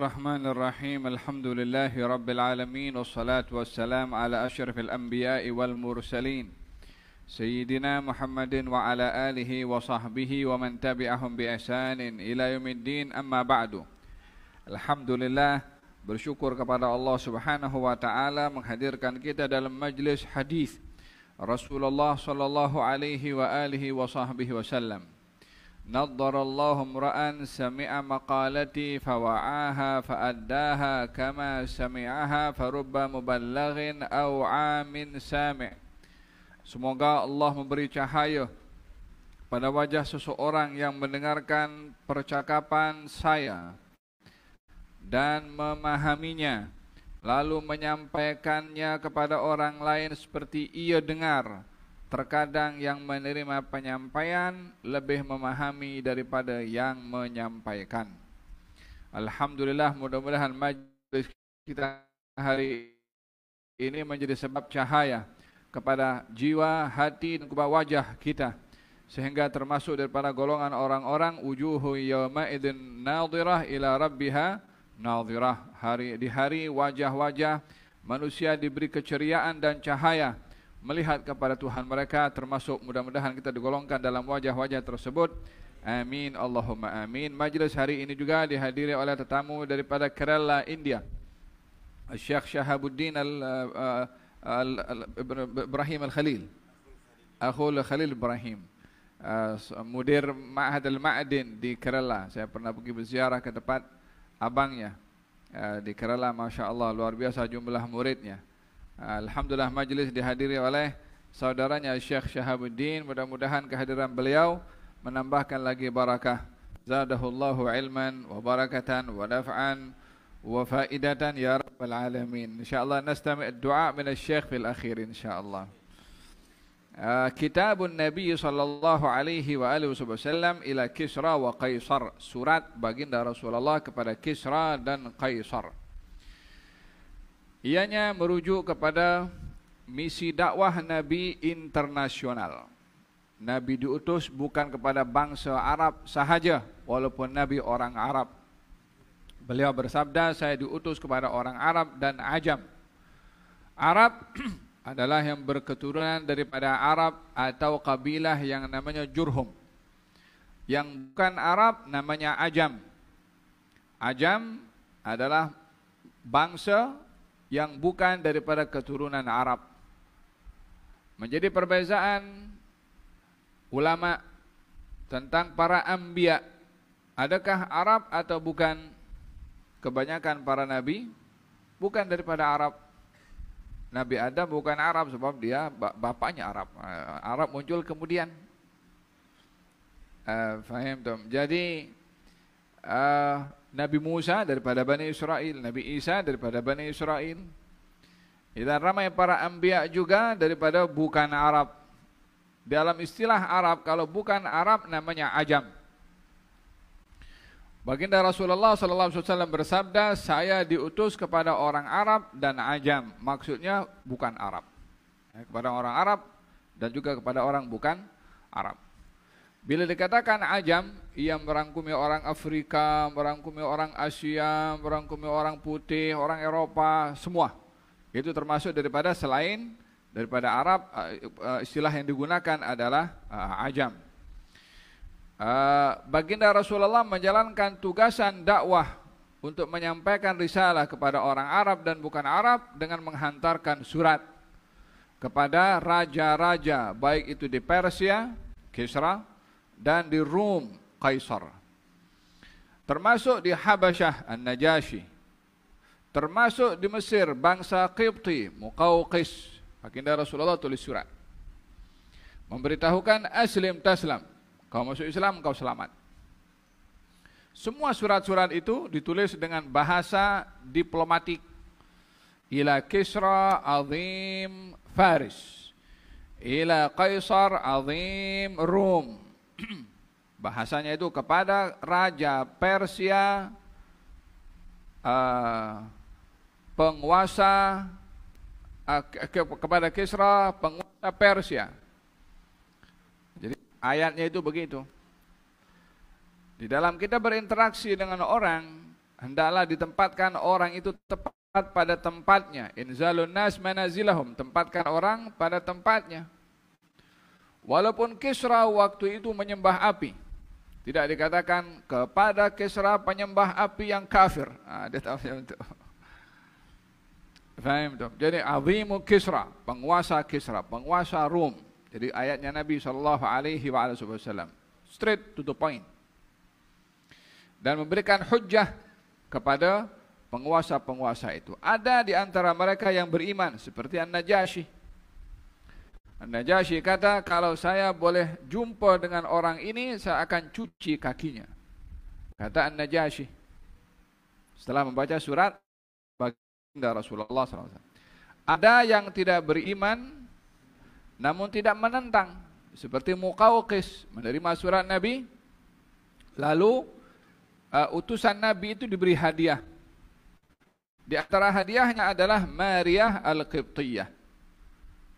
Bismillahirrahmanirrahim. Alhamdulillahi Rabbil Alamin. Wassalatu wassalam ala asyrafil anbiya'i wal mursalin Sayyidina Muhammadin wa ala alihi wa sahbihi wa man tabi'ahum bi ihsanin ila yaumiddin, amma ba'du. Alhamdulillah, bersyukur kepada Allah Subhanahu wa taala menghadirkan kita dalam majlis hadis Rasulullah sallallahu alaihi wa alihi wa sahbihi wasallam. Naddarallahu imra'an sami'a maqalati fawa'aha fa'addaha kama sami'aha farubba muballighin aw 'amin sami'. Semoga Allah memberi cahaya pada wajah seseorang yang mendengarkan percakapan saya dan memahaminya, lalu menyampaikannya kepada orang lain seperti ia dengar. Terkadang yang menerima penyampaian lebih memahami daripada yang menyampaikan. Alhamdulillah, mudah-mudahan majlis kita hari ini menjadi sebab cahaya kepada jiwa, hati dan kepada wajah kita, sehingga termasuk daripada golongan orang-orang wujuhu yawma idzin nadhirah ila rabbiha nadhirah. Di hari wajah-wajah manusia diberi keceriaan dan cahaya melihat kepada Tuhan mereka, termasuk mudah-mudahan kita digolongkan dalam wajah-wajah tersebut. Amin, Allahumma amin. Majlis hari ini juga dihadiri oleh tetamu daripada Kerala, India, Syekh Shahabuddin Ibrahim Al-Khalil, Akhul Khalil Ibrahim, mudir Ma'had Al-Ma'din di Kerala. Saya pernah pergi berziarah ke tempat abangnya di Kerala. Masya Allah, luar biasa jumlah muridnya. Alhamdulillah, majlis dihadiri oleh saudaranya Syekh Shahabuddin. Mudah-mudahan kehadiran beliau menambahkan lagi barakah. Zadahullahu ilman wa barakatan wa naf'an wa faidatan ya rabbal alamin. InsyaAllah nastami' ad-du'a min al-Syekh fil akhir insyaAllah. Kitabun Nabi sallallahu alaihi wa alihi wasallam ila Kisra wa Qaisar. Surat baginda Rasulullah kepada Kisra dan Qaisar. Ianya merujuk kepada misi dakwah Nabi internasional. Nabi diutus bukan kepada bangsa Arab sahaja, walaupun Nabi orang Arab. Beliau bersabda, saya diutus kepada orang Arab dan Ajam. Arab adalah yang berketurunan daripada Arab atau kabilah yang namanya Jurhum. Yang bukan Arab namanya Ajam. Ajam adalah bangsa yang bukan daripada keturunan Arab. Menjadi perbezaan ulama tentang para anbiya. Adakah Arab atau bukan? Kebanyakan para nabi bukan daripada Arab. Nabi Adam bukan Arab sebab dia bapaknya Arab. Arab muncul kemudian. Faham tak? Jadi Nabi Musa daripada Bani Israel, Nabi Isa daripada Bani Israel. Dan ramai para anbiya juga daripada bukan Arab. Dalam istilah Arab, kalau bukan Arab namanya Ajam. Baginda Rasulullah sallallahu alaihi wasallam bersabda, saya diutus kepada orang Arab dan Ajam. Maksudnya bukan Arab. Kepada orang Arab dan juga kepada orang bukan Arab. Bila dikatakan Ajam, ia merangkumi orang Afrika, merangkumi orang Asia, merangkumi orang putih, orang Eropa, semua. Itu termasuk daripada selain daripada Arab. Istilah yang digunakan adalah Ajam. Baginda Rasulullah menjalankan tugasan dakwah untuk menyampaikan risalah kepada orang Arab dan bukan Arab dengan menghantarkan surat kepada raja-raja, baik itu di Persia, Kisra, dan di Rum, Qaisar. Termasuk di Habasyah, An-Najashi. Termasuk di Mesir, bangsa Qibti, Muqawqis. Baginda Rasulullah tulis surat memberitahukan aslim taslam, kau masuk Islam kau selamat. Semua surat-surat itu ditulis dengan bahasa diplomatik. Ila Kisra azim Faris, ila Qaisar azim Rum. Bahasanya itu kepada Raja Persia, penguasa, kepada Kisra, penguasa Persia. Jadi ayatnya itu begitu. Di dalam kita berinteraksi dengan orang, hendaklah ditempatkan orang itu tepat pada tempatnya. Inzalun nas manazilahum, tempatkan orang pada tempatnya. Walaupun Kisra waktu itu menyembah api, tidak dikatakan kepada Kisra penyembah api yang kafir. Dia tahu itu. Faham tu? Jadi azimu Kisra, penguasa Kisra, penguasa Rom. Jadi ayatnya Nabi SAW straight to the point. Dan memberikan hujjah kepada penguasa-penguasa itu. Ada di antara mereka yang beriman seperti An-Najasyi. An-Najasyi kata, kalau saya boleh jumpa dengan orang ini, saya akan cuci kakinya. Kata An-Najasyi setelah membaca surat baginda Rasulullah SAW. Ada yang tidak beriman namun tidak menentang, seperti Muqawqis menerima surat Nabi, lalu utusan Nabi itu diberi hadiah. Di antara hadiahnya adalah Maryah Al-Qibtiyah.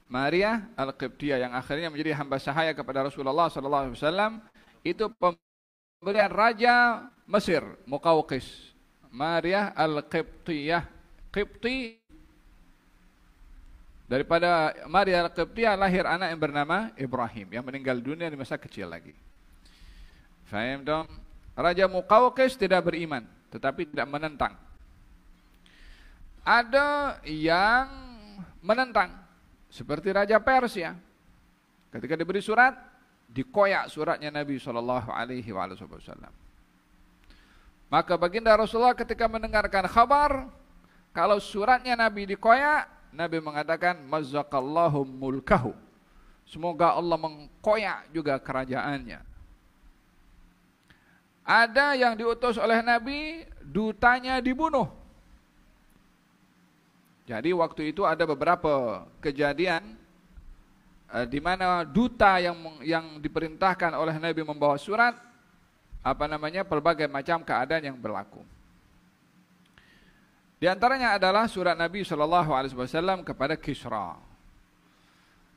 Maryah Al-Qibtiyah yang akhirnya menjadi hamba sahaya kepada Rasulullah SAW. Itu pemberian Raja Mesir, Muqawqis. Maryah Al-Qibtiyah. Qibti, daripada Maryah Al-Qibtiyah lahir anak yang bernama Ibrahim, yang meninggal dunia di masa kecil lagi. Faham dong? Raja Muqawqis tidak beriman, tetapi tidak menentang. Ada yang menentang, seperti Raja Persia. Ketika diberi surat, dikoyak suratnya Nabi SAW. Maka baginda Rasulullah ketika mendengarkan kabar kalau suratnya Nabi dikoyak, Nabi mengatakan mazzaqallahu mulkahu. Semoga Allah mengkoyak juga kerajaannya. Ada yang diutus oleh Nabi, dutanya dibunuh. Jadi waktu itu ada beberapa kejadian di mana duta yang diperintahkan oleh Nabi membawa surat, pelbagai macam keadaan yang berlaku. Di antaranya adalah surat Nabi SAW kepada Kisra.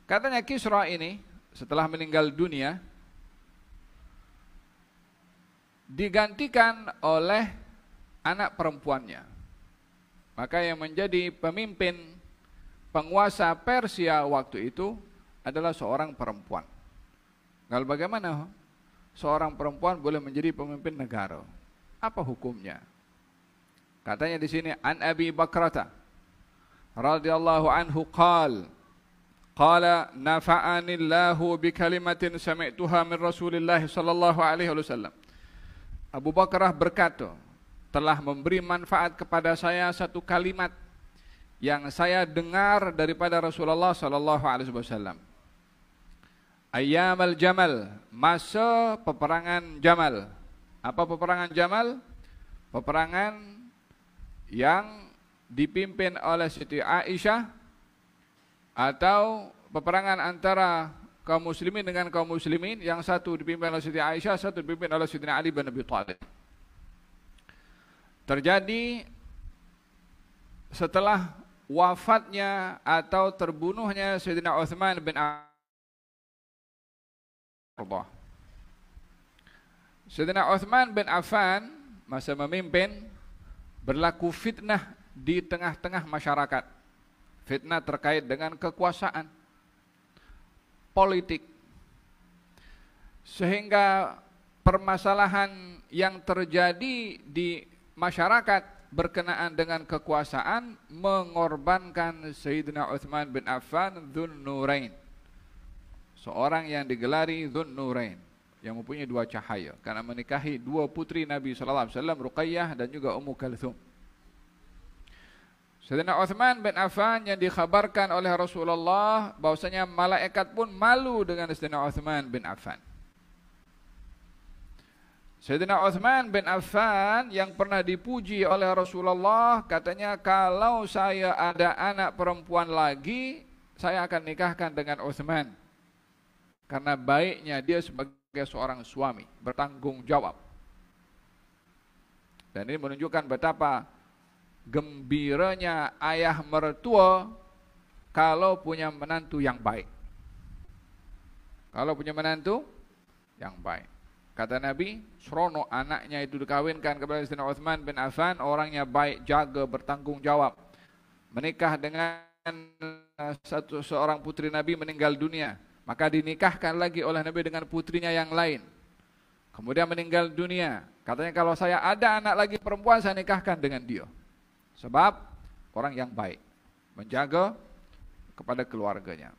Katanya Kisra ini setelah meninggal dunia digantikan oleh anak perempuannya. Maka yang menjadi pemimpin penguasa Persia waktu itu adalah seorang perempuan. Lalu bagaimana seorang perempuan boleh menjadi pemimpin negara? Apa hukumnya? Katanya di sini an Abi Bakrata radhiyallahu anhu qala nafa'ani Allahu bi kalimatin sami'tuha min Rasulillah sallallahu alaihi wasallam. Abu Bakrah berkata, telah memberi manfaat kepada saya satu kalimat yang saya dengar daripada Rasulullah sallallahu alaihi wasallam. Ayyamal Jamal, masa peperangan Jamal. Apa peperangan Jamal? Peperangan yang dipimpin oleh Siti Aisyah, atau peperangan antara kaum muslimin dengan kaum muslimin, yang satu dipimpin oleh Siti Aisyah, satu dipimpin oleh Sayyidina Ali bin Abi Thalib. Terjadi setelah wafatnya atau terbunuhnya Sayyidina Uthman bin Affan. Sayyidina Uthman bin Affan masa memimpin, berlaku fitnah di tengah-tengah masyarakat. Fitnah terkait dengan kekuasaan, politik. Sehingga permasalahan yang terjadi di masyarakat berkenaan dengan kekuasaan mengorbankan Sayyidina Uthman bin Affan Dzun Nurain. Seorang yang digelari Dzun Nurain, yang mempunyai dua cahaya, karena menikahi dua putri Nabi SAW, Ruqayyah dan juga Ummu Kalthum. Sayyidina Uthman bin Affan yang dikhabarkan oleh Rasulullah bahwasanya malaikat pun malu dengan Sayyidina Uthman bin Affan. Sayyidina Uthman bin Affan yang pernah dipuji oleh Rasulullah, katanya kalau saya ada anak perempuan lagi, saya akan nikahkan dengan Uthman. Karena baiknya dia sebagai seorang suami, bertanggung jawab. Dan ini menunjukkan betapa gembiranya ayah mertua kalau punya menantu yang baik. Kalau punya menantu yang baik. Kata Nabi, serono anaknya itu dikawinkan kepada Sayyidina Uthman bin Affan, orangnya baik, jaga, bertanggung jawab. Menikah dengan seorang putri Nabi meninggal dunia, maka dinikahkan lagi oleh Nabi dengan putrinya yang lain. Kemudian meninggal dunia. Katanya kalau saya ada anak lagi perempuan, saya nikahkan dengan dia. Sebab orang yang baik, menjaga kepada keluarganya.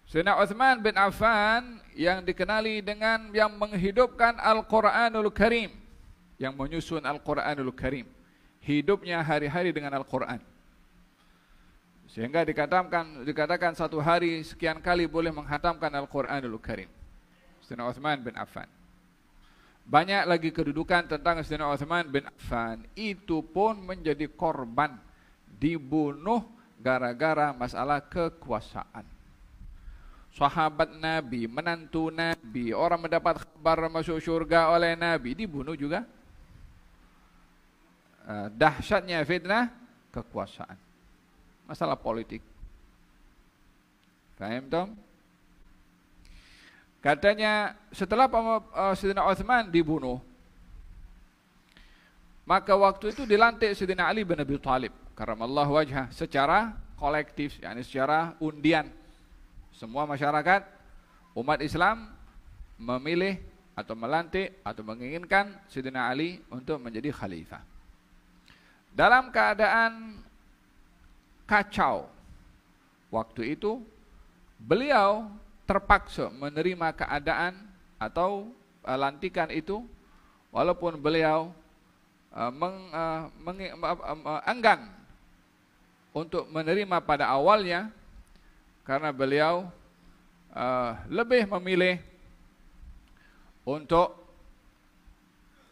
Sayyidina Uthman bin Affan yang dikenali dengan yang menghidupkan Al-Quranul Karim, yang menyusun Al-Quranul Karim, hidupnya hari-hari dengan Al-Quran, sehingga dikatakan satu hari sekian kali boleh menghatamkan Al-Quranul Karim. Sayyidina Uthman bin Affan. Banyak lagi kedudukan tentang Sayyidina Uthman bin Affan. Itu pun menjadi korban, dibunuh gara-gara masalah kekuasaan. Sahabat Nabi, menantu Nabi, orang mendapat kabar masuk syurga oleh Nabi, dibunuh juga. Dahsyatnya fitnah kekuasaan, masalah politik. Faham Tom? Katanya setelah Sayyidina Uthman dibunuh, maka waktu itu dilantik Sayyidina Ali bin Abi Thalib karamallahu wajhah secara kolektif, yakni secara undian. Semua masyarakat umat Islam memilih atau melantik atau menginginkan Sayyidina Ali untuk menjadi khalifah. Dalam keadaan kacau waktu itu, beliau terpaksa menerima keadaan atau lantikan itu, walaupun beliau enggan untuk menerima pada awalnya, karena beliau lebih memilih untuk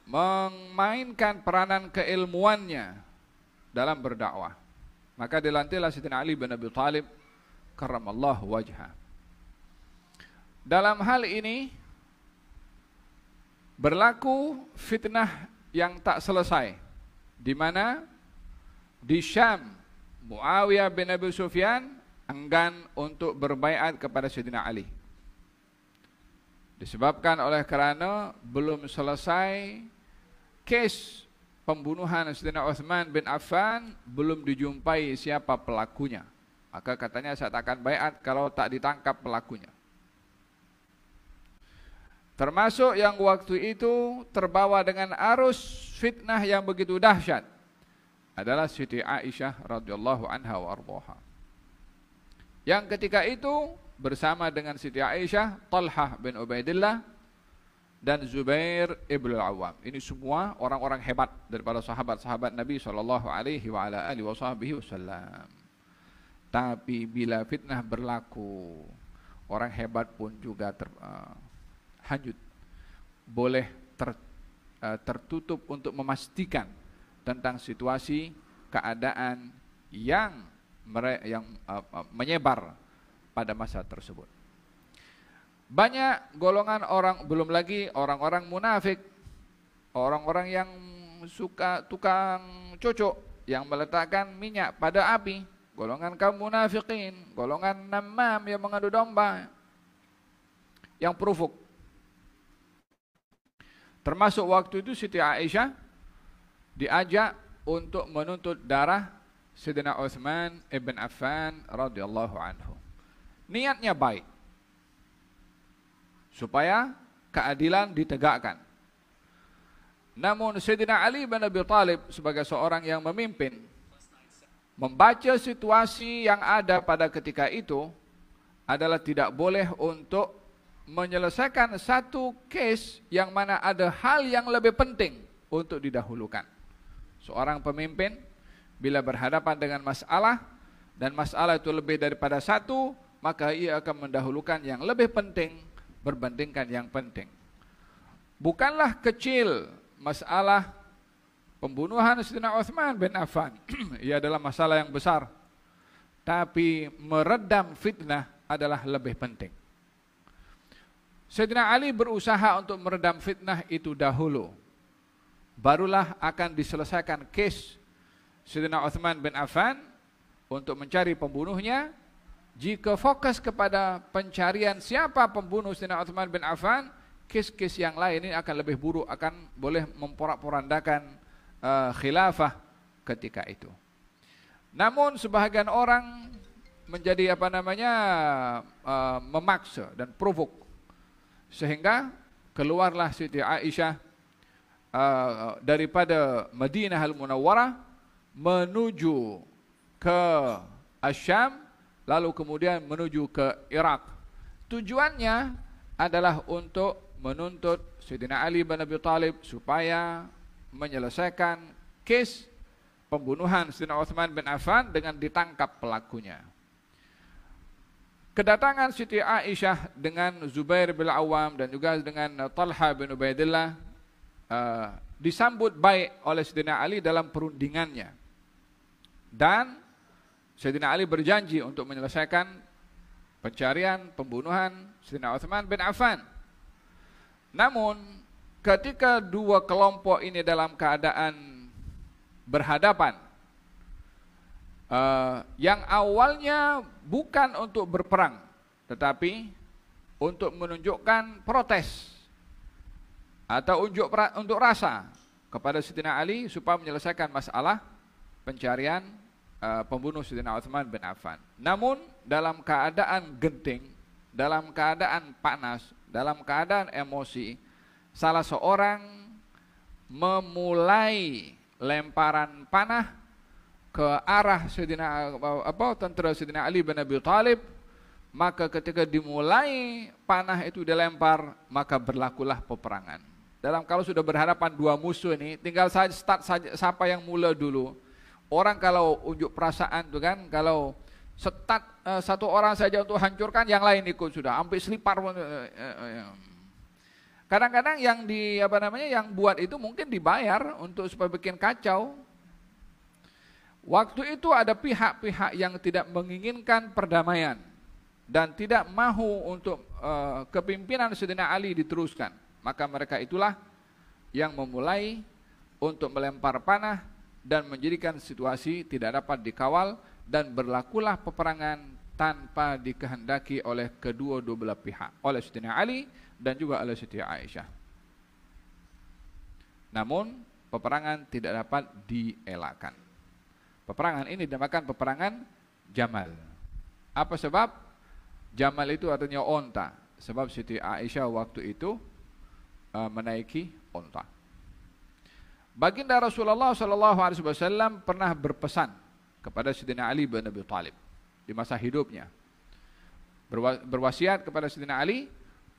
memainkan peranan keilmuannya dalam berdakwah. Maka dilantiklah Sayyidina Ali bin Abi Thalib karramallahu wajhah. Dalam hal ini berlaku fitnah yang tak selesai, di mana di Syam Muawiyah bin Abi Sufyan enggan untuk berbaiat kepada Sayyidina Ali. Disebabkan oleh kerana belum selesai kes pembunuhan Sayyidina Uthman bin Affan, belum dijumpai siapa pelakunya. Maka katanya saya tak akan baiat kalau tak ditangkap pelakunya. Termasuk yang waktu itu terbawa dengan arus fitnah yang begitu dahsyat adalah Siti Aisyah radhiyallahu anha wa ardhaha. Yang ketika itu bersama dengan Siti Aisyah, Talhah bin Ubaidillah dan Zubair ibn al-Awwam. Ini semua orang-orang hebat daripada sahabat-sahabat Nabi SAW. Tapi bila fitnah berlaku, orang hebat pun juga hanyut. Boleh tertutup untuk memastikan tentang situasi keadaan yang menyebar pada masa tersebut. Banyak golongan orang, belum lagi orang-orang munafik, orang-orang yang suka tukang cocok, yang meletakkan minyak pada api, golongan kaum munafikin, golongan namam yang mengadu domba, yang provok. Termasuk waktu itu Siti Aisyah diajak untuk menuntut darah Sayyidina Uthman ibn Affan radhiyallahu anhu. Niatnya baik, supaya keadilan ditegakkan. Namun Sayyidina Ali bin Abi Thalib sebagai seorang yang memimpin, membaca situasi yang ada pada ketika itu adalah tidak boleh untuk menyelesaikan satu case yang mana ada hal yang lebih penting untuk didahulukan. Seorang pemimpin bila berhadapan dengan masalah, dan masalah itu lebih daripada satu, maka ia akan mendahulukan yang lebih penting berbandingkan yang penting. Bukanlah kecil masalah pembunuhan Sayyidina Uthman bin Affan. Ia adalah masalah yang besar. Tapi meredam fitnah adalah lebih penting. Sayyidina Ali berusaha untuk meredam fitnah itu dahulu. Barulah akan diselesaikan kes Sayyidina Uthman bin Affan untuk mencari pembunuhnya. Jika fokus kepada pencarian siapa pembunuh Sayyidina Uthman bin Affan, kes-kes yang lain ini akan lebih buruk, akan boleh memporak-porandakan khilafah ketika itu. Namun sebahagian orang menjadi memaksa dan provok, sehingga keluarlah Siti Aisyah daripada Madinah Al-Munawwarah menuju ke Asyam, lalu kemudian menuju ke Irak. Tujuannya adalah untuk menuntut Sayyidina Ali bin Abi Thalib supaya menyelesaikan kes pembunuhan Sayyidina Utsman bin Affan dengan ditangkap pelakunya. Kedatangan Siti Aisyah dengan Zubair bin Awam dan juga dengan Talha bin Ubaidillah disambut baik oleh Sayyidina Ali dalam perundingannya. Dan Sayyidina Ali berjanji untuk menyelesaikan pencarian pembunuhan Sayyidina Utsman bin Affan. Namun ketika dua kelompok ini dalam keadaan berhadapan, yang awalnya bukan untuk berperang, tetapi untuk menunjukkan protes atau unjuk rasa kepada Sayyidina Ali supaya menyelesaikan masalah pencarian pembunuh Sayyidina Utsman bin Affan. Namun dalam keadaan genting, dalam keadaan panas, dalam keadaan emosi, salah seorang memulai lemparan panah ke arah tentara Sayyidina Ali bin Abi Thalib. Maka ketika dimulai panah itu dilempar, maka berlakulah peperangan. Kalau sudah berhadapan dua musuh ini, tinggal saja start saja siapa yang mula dulu. Orang kalau unjuk perasaan tuh kan, kalau start satu orang saja untuk hancurkan, yang lain ikut sudah, sampai selipar. Kadang-kadang yang yang buat itu mungkin dibayar untuk supaya bikin kacau. Waktu itu ada pihak-pihak yang tidak menginginkan perdamaian dan tidak mahu untuk kepimpinan Sayyidina Ali diteruskan. Maka mereka itulah yang memulai untuk melempar panah dan menjadikan situasi tidak dapat dikawal, dan berlakulah peperangan tanpa dikehendaki oleh kedua-dua belah pihak, oleh Sayyidina Ali dan juga oleh Siti Aisyah. Namun peperangan tidak dapat dielakkan. Peperangan ini dinamakan peperangan Jamal. Apa sebab? Jamal itu artinya onta. Sebab Siti Aisyah waktu itu menaiki onta. Baginda Rasulullah SAW pernah berpesan kepada Sayyidina Ali bin Abi Thalib di masa hidupnya, berwasiat kepada Sayyidina Ali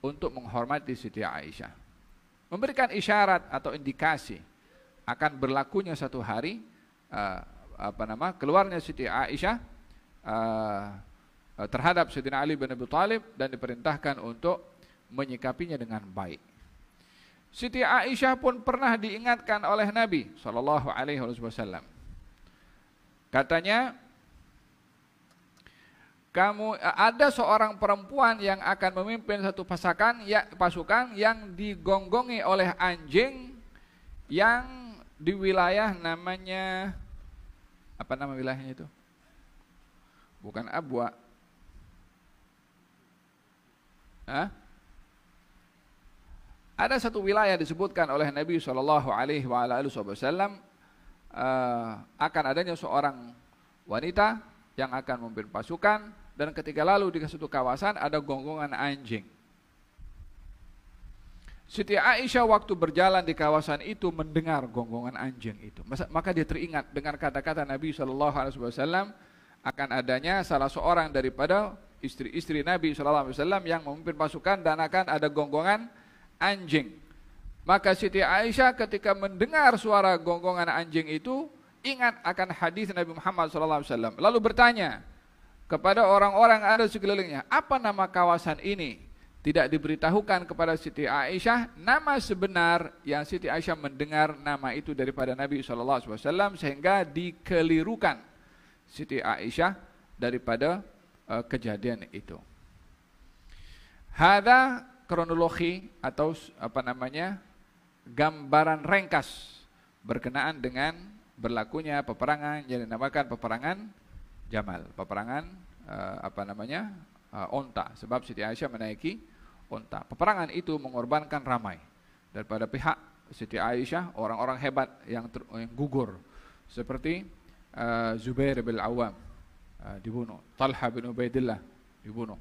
untuk menghormati Siti Aisyah, memberikan isyarat atau indikasi akan berlakunya satu hari keluarnya Siti Aisyah terhadap Sayyidina Ali bin Abi Thalib, dan diperintahkan untuk menyikapinya dengan baik. Siti Aisyah pun pernah diingatkan oleh Nabi SAW. Katanya, ada seorang perempuan yang akan memimpin satu pasukan yang digonggongi oleh anjing yang di wilayah namanya, apa nama wilayahnya itu? Bukan Abwa. Ada satu wilayah disebutkan oleh Nabi SAW akan adanya seorang wanita yang akan memimpin pasukan, dan ketika lalu di satu kawasan ada gonggongan anjing. Siti Aisyah waktu berjalan di kawasan itu mendengar gonggongan anjing itu, maka dia teringat dengan kata-kata Nabi SAW akan adanya salah seorang daripada istri-istri Nabi SAW yang memimpin pasukan dan akan ada gonggongan anjing. Maka Siti Aisyah ketika mendengar suara gonggongan anjing itu ingat akan hadis Nabi Muhammad SAW, lalu bertanya kepada orang-orang yang ada sekelilingnya, apa nama kawasan ini? Tidak diberitahukan kepada Siti Aisyah nama sebenar yang Siti Aisyah mendengar nama itu daripada Nabi SAW, sehingga dikelirukan Siti Aisyah daripada kejadian itu. Hada kronologi atau gambaran ringkas berkenaan dengan berlakunya peperangan yang dinamakan peperangan Jamal, peperangan onta, sebab Siti Aisyah menaiki unta. Peperangan itu mengorbankan ramai. Daripada pihak Siti Aisyah, orang-orang hebat yang gugur. Seperti Zubair bin Awam dibunuh, Talha bin Ubaidillah dibunuh.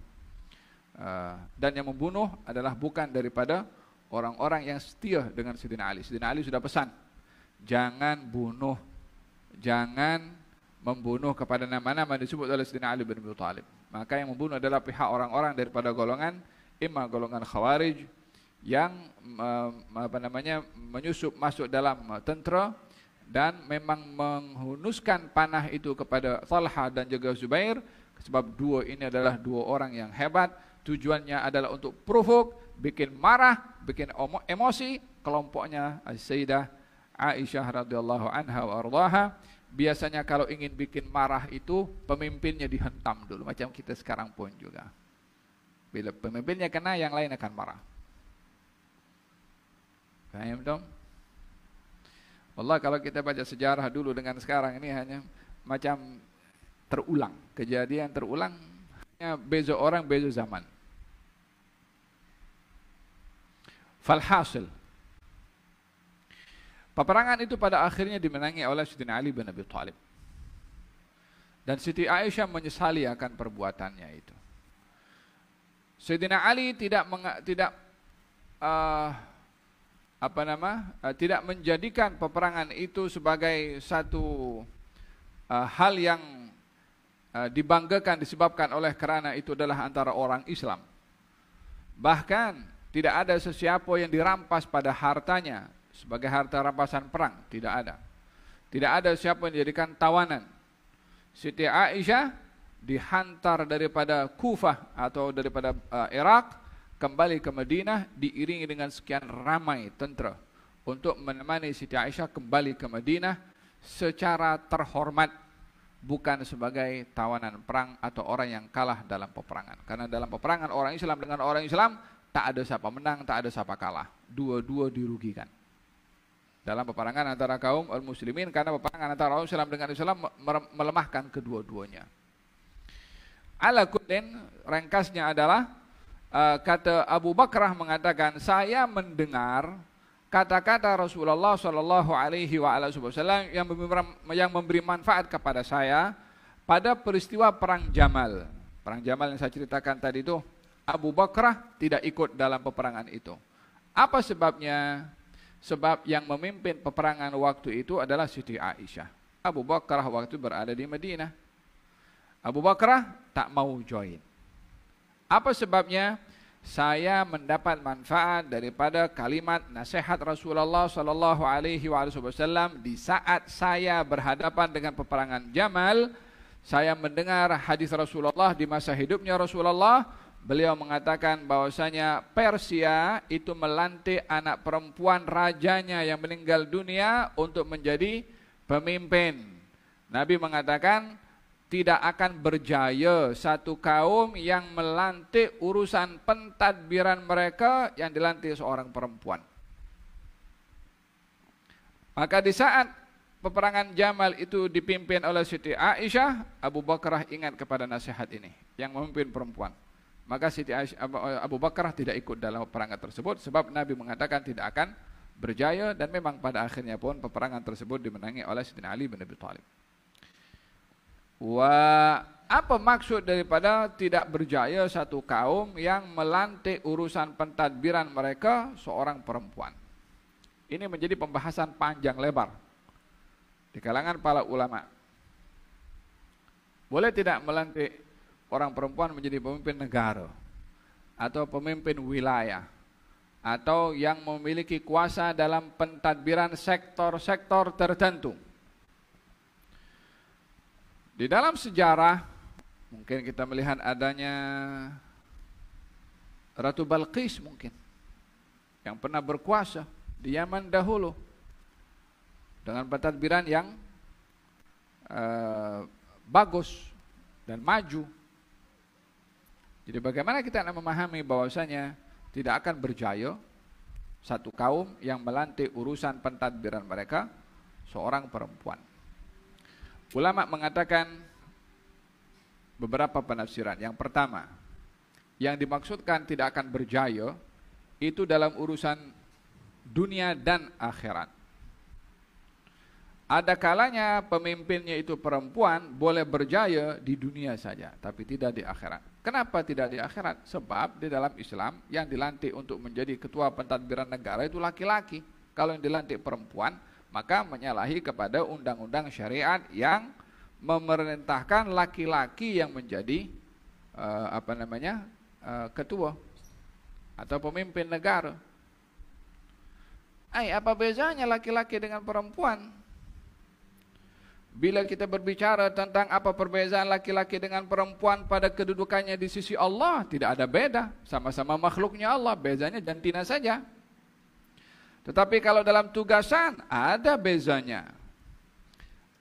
Dan yang membunuh adalah bukan daripada orang-orang yang setia dengan Sayyidina Ali. Sayyidina Ali sudah pesan, jangan membunuh kepada nama-nama disebut oleh Sayyidina Ali bin Abi Thalib. Maka yang membunuh adalah pihak orang-orang daripada golongan golongan Khawarij yang menyusup masuk dalam tentera dan memang menghunuskan panah itu kepada Talha dan juga Zubair, sebab dua ini adalah dua orang yang hebat. Tujuannya adalah untuk provoke, bikin marah, bikin emosi kelompoknya Sayyidah Aisyah radhiyallahu anha wa ardhaha. Biasanya kalau ingin bikin marah itu pemimpinnya dihentam dulu, macam kita sekarang pun juga. Bila pemimpinnya kena, yang lain akan marah. Paham dong? Allah, kalau kita baca sejarah dulu dengan sekarang ini hanya macam terulang. Kejadian terulang, hanya beza orang, beza zaman. Falhasil, peperangan itu pada akhirnya dimenangi oleh Sayyidina Ali bin Abi Thalib. Dan Siti Aisyah menyesali akan perbuatannya itu. Sayyidina Ali tidak menjadikan peperangan itu sebagai satu hal yang dibanggakan disebabkan oleh kerana itu adalah antara orang Islam. Bahkan tidak ada sesiapa yang dirampas pada hartanya sebagai harta rampasan perang, tidak ada. Tidak ada siapa yang dijadikan tawanan. Siti Aisyah dihantar daripada Kufah atau daripada Irak kembali ke Madinah diiringi dengan sekian ramai tentera untuk menemani Siti Aisyah kembali ke Madinah secara terhormat, bukan sebagai tawanan perang atau orang yang kalah dalam peperangan. Karena dalam peperangan orang Islam dengan orang Islam tak ada siapa menang, tak ada siapa kalah. Dua-dua dirugikan. Dalam peperangan antara kaum muslimin, karena peperangan antara orang Islam dengan Islam melemahkan kedua-duanya. Ala kullin, ringkasnya adalah kata Abu Bakrah mengatakan, saya mendengar kata-kata Rasulullah sallallahu alaihi wasallam yang memberi manfaat kepada saya pada peristiwa perang Jamal. Perang Jamal yang saya ceritakan tadi itu, Abu Bakrah tidak ikut dalam peperangan itu. Apa sebabnya? Sebab yang memimpin peperangan waktu itu adalah Siti Aisyah. Abu Bakrah waktu berada di Madinah. Abu Bakrah tak mau join. Apa sebabnya? Saya mendapat manfaat daripada kalimat nasihat Rasulullah sallallahu alaihi wasallam di saat saya berhadapan dengan peperangan Jamal. Saya mendengar hadis Rasulullah di masa hidupnya Rasulullah. Beliau mengatakan bahwasanya Persia itu melantik anak perempuan rajanya yang meninggal dunia untuk menjadi pemimpin. Nabi mengatakan tidak akan berjaya satu kaum yang melantik urusan pentadbiran mereka yang dilantik seorang perempuan. Maka di saat peperangan Jamal itu dipimpin oleh Siti Aisyah, Abu Bakrah ingat kepada nasihat ini yang memimpin perempuan. Maka Siti Aisyah, Abu Bakrah tidak ikut dalam peperangan tersebut sebab Nabi mengatakan tidak akan berjaya, dan memang pada akhirnya pun peperangan tersebut dimenangi oleh Sayyidina Ali bin Abi Thalib. Apa maksud daripada tidak berjaya satu kaum yang melantik urusan pentadbiran mereka seorang perempuan? Ini menjadi pembahasan panjang lebar di kalangan para ulama. Boleh tidak melantik orang perempuan menjadi pemimpin negara atau pemimpin wilayah atau yang memiliki kuasa dalam pentadbiran sektor-sektor tertentu? Di dalam sejarah mungkin kita melihat adanya Ratu Balqis mungkin yang pernah berkuasa di Yaman dahulu dengan pentadbiran yang bagus dan maju. Jadi bagaimana kita nak memahami bahwasanya tidak akan berjaya satu kaum yang melantik urusan pentadbiran mereka seorang perempuan? Ulama mengatakan beberapa penafsiran. Yang pertama, yang dimaksudkan tidak akan berjaya itu dalam urusan dunia dan akhirat. Ada kalanya pemimpinnya itu perempuan boleh berjaya di dunia saja, tapi tidak di akhirat. Kenapa tidak di akhirat? Sebab di dalam Islam yang dilantik untuk menjadi ketua pentadbiran negara itu laki-laki. Kalau yang dilantik perempuan, maka menyalahi kepada undang-undang syariat yang memerintahkan laki-laki yang menjadi ketua atau pemimpin negara. Apa bezanya laki-laki dengan perempuan? Bila kita berbicara tentang apa perbezaan laki-laki dengan perempuan pada kedudukannya di sisi Allah, tidak ada beda. Sama-sama makhluknya Allah, bezanya jantina saja. Tetapi kalau dalam tugasan, ada bezanya.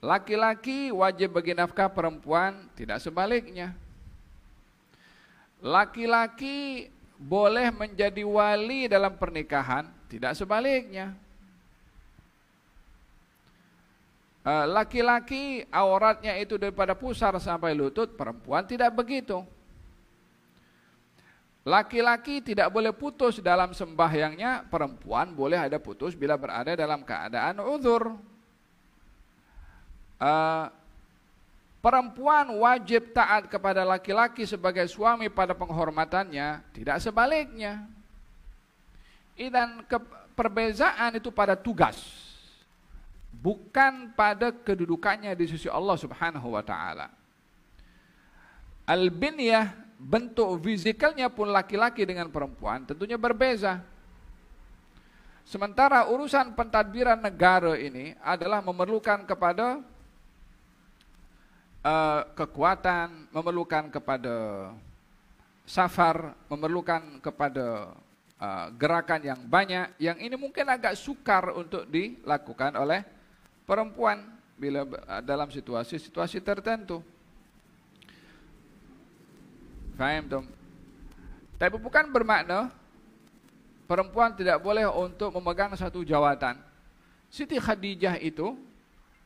Laki-laki wajib bagi nafkah, perempuan tidak sebaliknya. Laki-laki boleh menjadi wali dalam pernikahan, tidak sebaliknya. Laki-laki auratnya itu daripada pusar sampai lutut, perempuan tidak begitu. Laki-laki tidak boleh putus dalam sembahyangnya, perempuan boleh ada putus bila berada dalam keadaan uzur. Perempuan wajib taat kepada laki-laki sebagai suami pada penghormatannya, tidak sebaliknya. Dan perbezaan itu pada tugas, bukan pada kedudukannya di sisi Allah Subhanahu wa taala. Al-binyah, bentuk fisikalnya pun laki-laki dengan perempuan tentunya berbeza. Sementara urusan pentadbiran negara ini adalah memerlukan kepada kekuatan, memerlukan kepada safar, memerlukan kepada gerakan yang banyak, yang ini mungkin agak sukar untuk dilakukan oleh perempuan bila dalam situasi-situasi tertentu. Faham tom? Tapi bukan bermakna perempuan tidak boleh untuk memegang satu jawatan. Siti Khadijah itu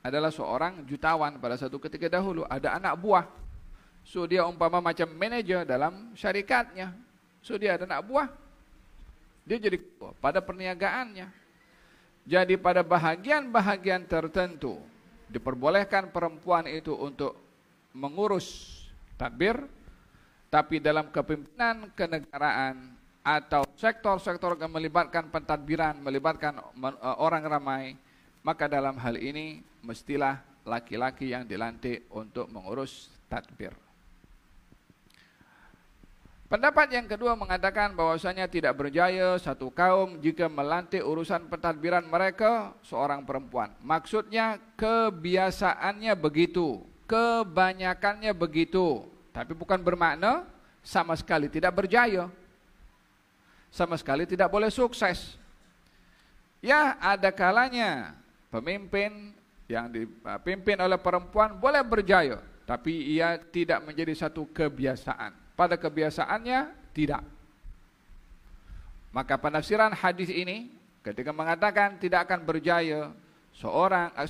adalah seorang jutawan pada satu ketika dahulu, ada anak buah. So dia umpama macam manajer dalam syarikatnya. So dia ada anak buah. Dia jadi pada perniagaannya. Jadi pada bahagian-bahagian tertentu diperbolehkan perempuan itu untuk mengurus tadbir, tapi dalam kepemimpinan kenegaraan atau sektor-sektor yang melibatkan pentadbiran, melibatkan orang ramai, maka dalam hal ini mestilah laki-laki yang dilantik untuk mengurus tadbir. Pendapat yang kedua mengatakan bahwasanya tidak berjaya satu kaum jika melantik urusan pentadbiran mereka seorang perempuan. Maksudnya kebiasaannya begitu, kebanyakannya begitu, tapi bukan bermakna sama sekali tidak berjaya, sama sekali tidak boleh sukses. Ya, ada kalanya pemimpin yang dipimpin oleh perempuan boleh berjaya, tapi ia tidak menjadi satu kebiasaan. Pada kebiasaannya tidak. Maka penafsiran hadis ini ketika mengatakan tidak akan berjaya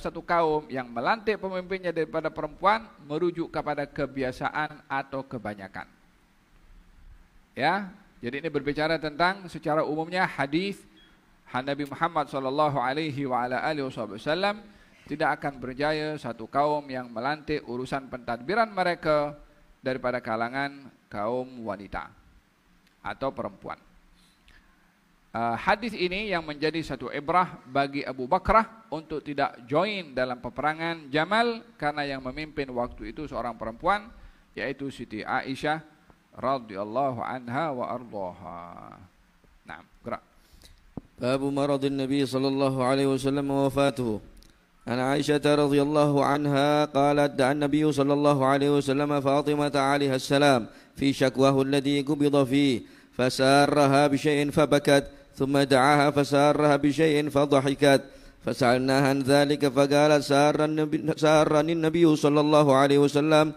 satu kaum yang melantik pemimpinnya daripada perempuan, merujuk kepada kebiasaan atau kebanyakan. Ya, jadi ini berbicara tentang secara umumnya hadis Nabi Muhammad sallallahu alaihi wasallam tidak akan berjaya satu kaum yang melantik urusan pentadbiran mereka daripada kalangan kaum wanita atau perempuan. Hadis ini yang menjadi satu ibrah bagi Abu Bakrah untuk tidak join dalam peperangan Jamal karena yang memimpin waktu itu seorang perempuan, yaitu Siti Aisyah radhiyallahu anha wa ardhaha. Nah, gerak. Babu maradin Nabi sallallahu alaihi wasallam wa wafatuhu. عن عائشة رضي الله عنها قالت دعا النبي صلى الله عليه وسلم فاطمة عليها السلام في شكواه الذي قبض فيه فسارها بشيء فبكت ثم دعاها فسارها بشيء فضحكت فسألناها عن ذلك فقالت سارني النبي صلى الله عليه وسلم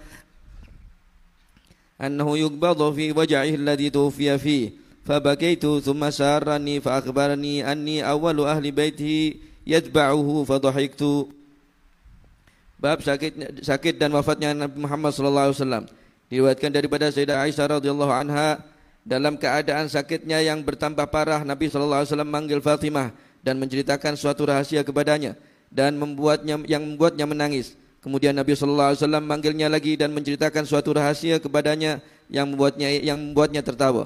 أنه يقبض في وجعه الذي توفي فيه فبكيت ثم سارني فأخبرني أني أول أهل بيته yatba'uhu fadhahiktu. Bab sakit dan wafatnya Nabi Muhammad sallallahu alaihi wasallam. Diriwayatkan daripada Sayyidah Aisyah radhiyallahu anha Dalam keadaan sakitnya yang bertambah parah, Nabi sallallahu alaihi wasallam manggil Fatimah dan menceritakan suatu rahasia kepadanya dan membuatnya menangis. Kemudian Nabi sallallahu alaihi wasallam manggilnya lagi dan menceritakan suatu rahasia kepadanya yang membuatnya tertawa.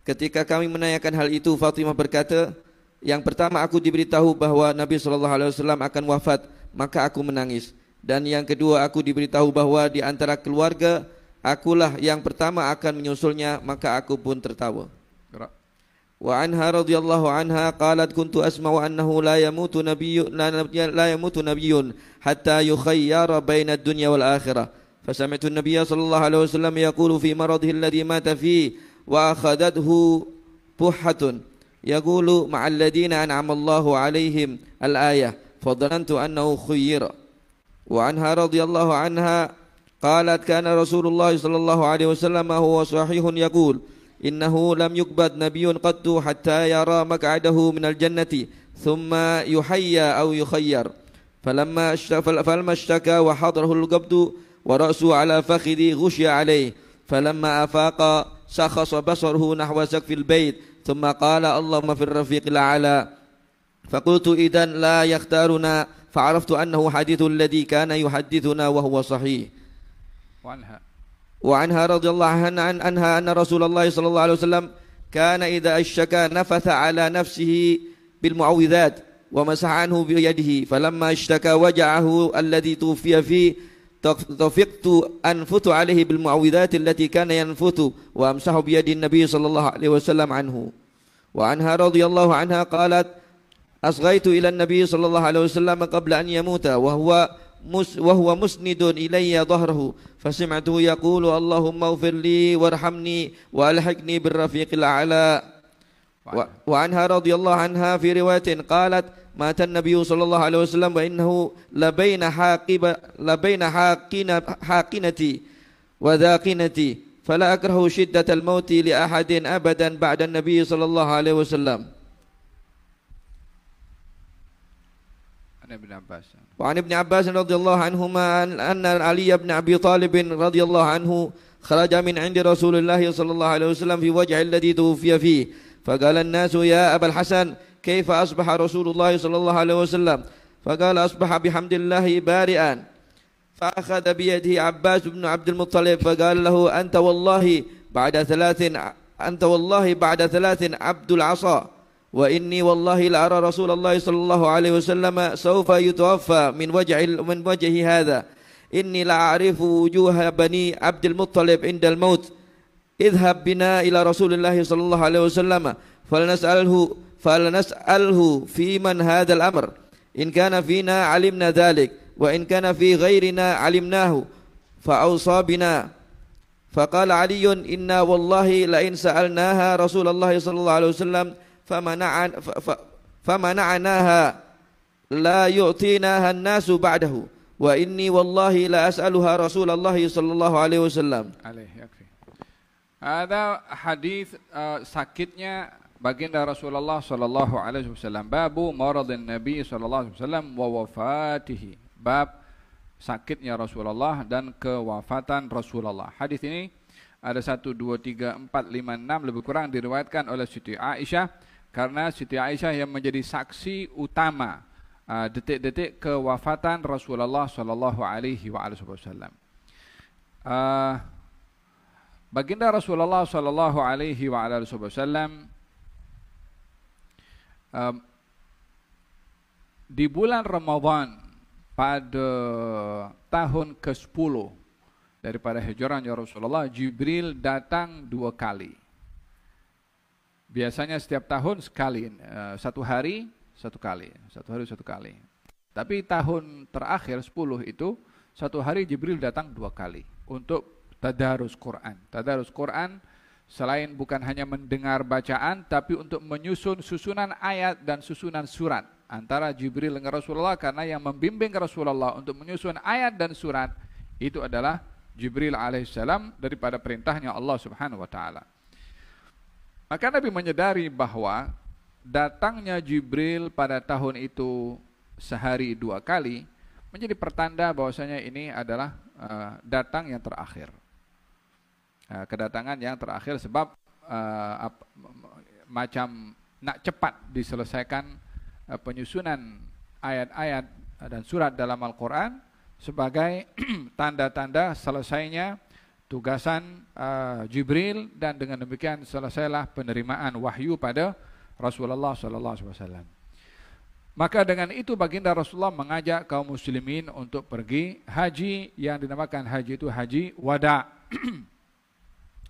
Ketika kami menanyakan hal itu, Fatimah berkata, yang pertama aku diberitahu bahwa Nabi sallallahu alaihi wasallam akan wafat, maka aku menangis. Dan yang kedua aku diberitahu bahwa di antara keluarga akulah yang pertama akan menyusulnya, maka aku pun tertawa. Wa anha radhiyallahu anha qalat kuntu asma'u annahu la yamutu nabiyyun hatta yukhayyara baina ad-dunya wal akhirah. Fasami'tu an-nabiyya sallallahu alaihi wasallam yaqulu fi maradhihi alladhi mata fihi wa akhadathu puhatun yaqulu ma'al ladina an'ama Allahu alaihim al-ayah fadhanantu annahu khuyyira. Wa anha radhiyallahu anha qalat kana Rasulullah sallallahu alaihi wasallam huwa sahihun yaqul innahu lam yukbad nabiyyun qattu hatta yara maq'adahu minal jannati thumma yuhayya aw yukhayyar. Falamma ishtaka wa hadrahu al-qabdu wa ra'su ala fakhidhi ghushiya alayhi. Falamma afaqa sakhasa basaruhu nahwa saqfil bait thumma qala Allahumma fir rafiqil a'la. Faqultu idan la yakhtaruna fa'araftu annahu hadithu alladhi kana yuhaddithuna wa huwa sahih. وعنها رضي الله عنها أن رسول الله صلى الله عليه وسلم كان إذا اشتكى نفث على نفسه بالمعوذات ومسح عنه بيده فلما اشتكى وجعه الذي توفي فيه طفقت أنفث عليه بالمعوذات التي كان ينفث وأمسح بيد النبي صلى الله عليه وسلم عنه. وعنها رضي الله عنها قالت أصغيت إلى النبي صلى الله عليه وسلم قبل أن يموت وهو مسند إلي ظهره فسمعته يقول اللهم اغفر لي وارحمني وألحقني بالرفيق الأعلى. وعنها رضي الله عنها في رواية قالت مات النبي صلى الله عليه وسلم وإنه لبين حاقنتي وذاقنتي فلا أكره شدة الموت لأحد أبدا بعد النبي صلى الله عليه وسلم. وعن ابن عباس رضي الله عنهما أن علي بن أبي طالب رضي الله عنه خرج من عند رسول الله صلى الله عليه وسلم في وجع الذي توفي فيه فقال الناس يا أبا الحسن كيف أصبح رسول الله صلى الله عليه وسلم؟ فقال أصبح بحمد الله بارئا. فأخذ بيده عباس بن عبد المطلب فقال له أنت والله بعد ثلاث عبد العصا وإني والله لأرى رسول الله صلى الله عليه وسلم سوف يتوفى من وجه هذا إني لأعرف وجوه بني عبد المطلب عند الموت اذهب بنا إلى رسول الله صلى الله عليه وسلم فلنسأله في من هذا الأمر إن كان فينا علمنا ذلك وإن كان في غيرنا علمناه فأوصى بنا. فقال علي إنا والله لئن سألناها رسول الله صلى الله عليه وسلم فمنعناها لا يعطيناها الناس بعده وإني والله لا أسألها رسول الله صلى الله عليه وسلم. Ada hadis sakitnya baginda Rasulullah sallallahu alaihi wasallam. Babu maradin Nabi sallallahu alaihi wasallam wa wafatihi. Bab sakitnya Rasulullah dan kewafatan Rasulullah. Hadis ini ada 1, 2, 3, 4, 5, 6 lebih kurang diriwayatkan oleh Siti Aisyah karena Siti Aisyah yang menjadi saksi utama detik-detik kewafatan Rasulullah sallallahu alaihi wasallam. Baginda Rasulullah sallallahu alaihi wasallam di bulan Ramadan pada tahun ke-10 daripada hijrahnya Rasulullah, Jibril datang 2 kali. Biasanya setiap tahun sekali, 1 hari 1 kali, 1 hari 1 kali. Tapi tahun terakhir 10 itu 1 hari Jibril datang 2 kali untuk tadarus Quran. Tadarus Quran selain bukan hanya mendengar bacaan, tapi untuk menyusun susunan ayat dan susunan surat antara Jibril dengan Rasulullah, karena yang membimbing Rasulullah untuk menyusun ayat dan surat itu adalah Jibril alaihissalam daripada perintahnya Allah subhanahu wa ta'ala. Maka Nabi menyadari bahwa datangnya Jibril pada tahun itu sehari 2 kali menjadi pertanda bahwasanya ini adalah datang yang terakhir. Kedatangan yang terakhir sebab macam nak cepat diselesaikan penyusunan ayat-ayat dan surat dalam Al-Quran sebagai tanda-tanda selesainya tugasan Jibril, dan dengan demikian selesailah penerimaan wahyu pada Rasulullah sallallahu alaihi wasallam. Maka dengan itu baginda Rasulullah mengajak kaum muslimin untuk pergi haji yang dinamakan haji itu haji wada.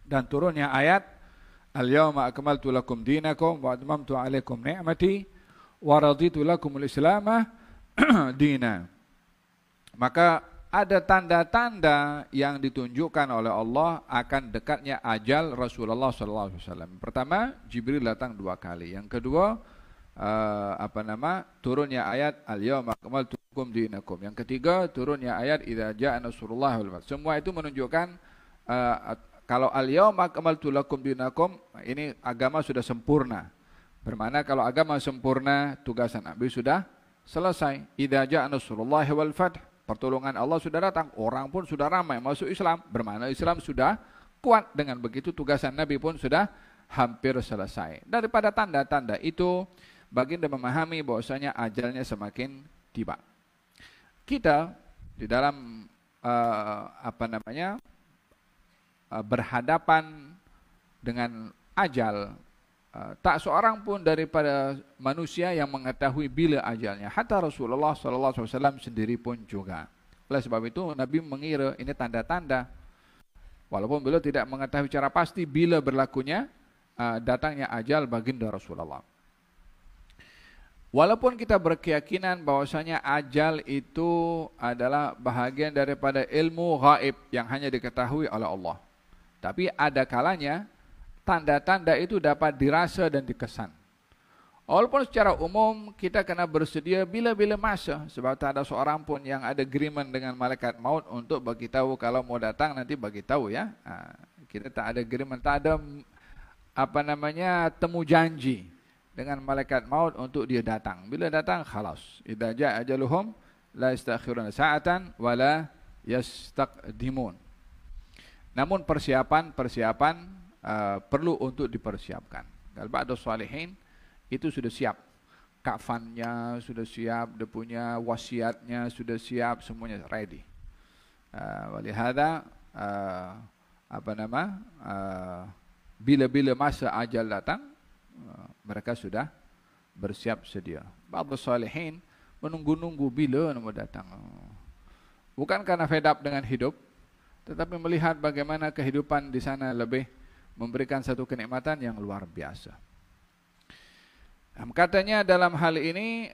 Dan turunnya ayat Al-yawma akmaltu lakum dinakum wa atmamtu alaikum ni'mati wa raditu lakumul islamah dina. Maka ada tanda-tanda yang ditunjukkan oleh Allah akan dekatnya ajal Rasulullah SAW. Pertama, Jibril datang 2 kali. Yang kedua, turunnya ayat Al-yawma akmaltu lakum dinakum. Yang ketiga, turunnya ayat idza jaa nasrullah wal fath. Semua itu menunjukkan kalau al-yawma akmaltu lakum dinakum, ini agama sudah sempurna. Bermakna kalau agama sempurna, tugasan Nabi sudah selesai. Idza jaa nasrullah wal fath, pertolongan Allah sudah datang, orang pun sudah ramai masuk Islam. Bermakna Islam sudah kuat. Dengan begitu tugasan Nabi pun sudah hampir selesai. Daripada tanda-tanda itu, baginda memahami bahwasanya ajalnya semakin tiba. Kita di dalam berhadapan dengan ajal, tak seorang pun daripada manusia yang mengetahui bila ajalnya. Hatta Rasulullah SAW sendiri pun juga. Oleh sebab itu Nabi mengira ini tanda-tanda. Walaupun beliau tidak mengetahui secara pasti bila berlakunya datangnya ajal baginda Rasulullah. Walaupun kita berkeyakinan bahwasanya ajal itu adalah bahagian daripada ilmu gaib yang hanya diketahui oleh Allah. Tapi ada kalanya tanda-tanda itu dapat dirasa dan dikesan. Walaupun secara umum kita kena bersedia bila-bila masa, sebab tak ada seorang pun yang ada agreement dengan malaikat maut untuk bagi tahu kalau mau datang nanti bagi tahu ya. Kita tak ada agreement, tak ada temu janji dengan malaikat maut untuk dia datang. Bila datang khalas. Idza jaa ajaluhum la yastakhiruna sa'atan wa la yastaqdimun. Namun persiapan perlu untuk dipersiapkan. Kalau ba'da salihin itu sudah siap. Kafannya sudah siap, dia punya wasiatnya sudah siap, semuanya ready. Walihada bila-bila masa ajal datang, mereka sudah bersiap sedia. Ba'da salihin menunggu-nunggu bila nama datang. Bukan karena fed up dengan hidup, tetapi melihat bagaimana kehidupan di sana lebih memberikan satu kenikmatan yang luar biasa. Katanya dalam hal ini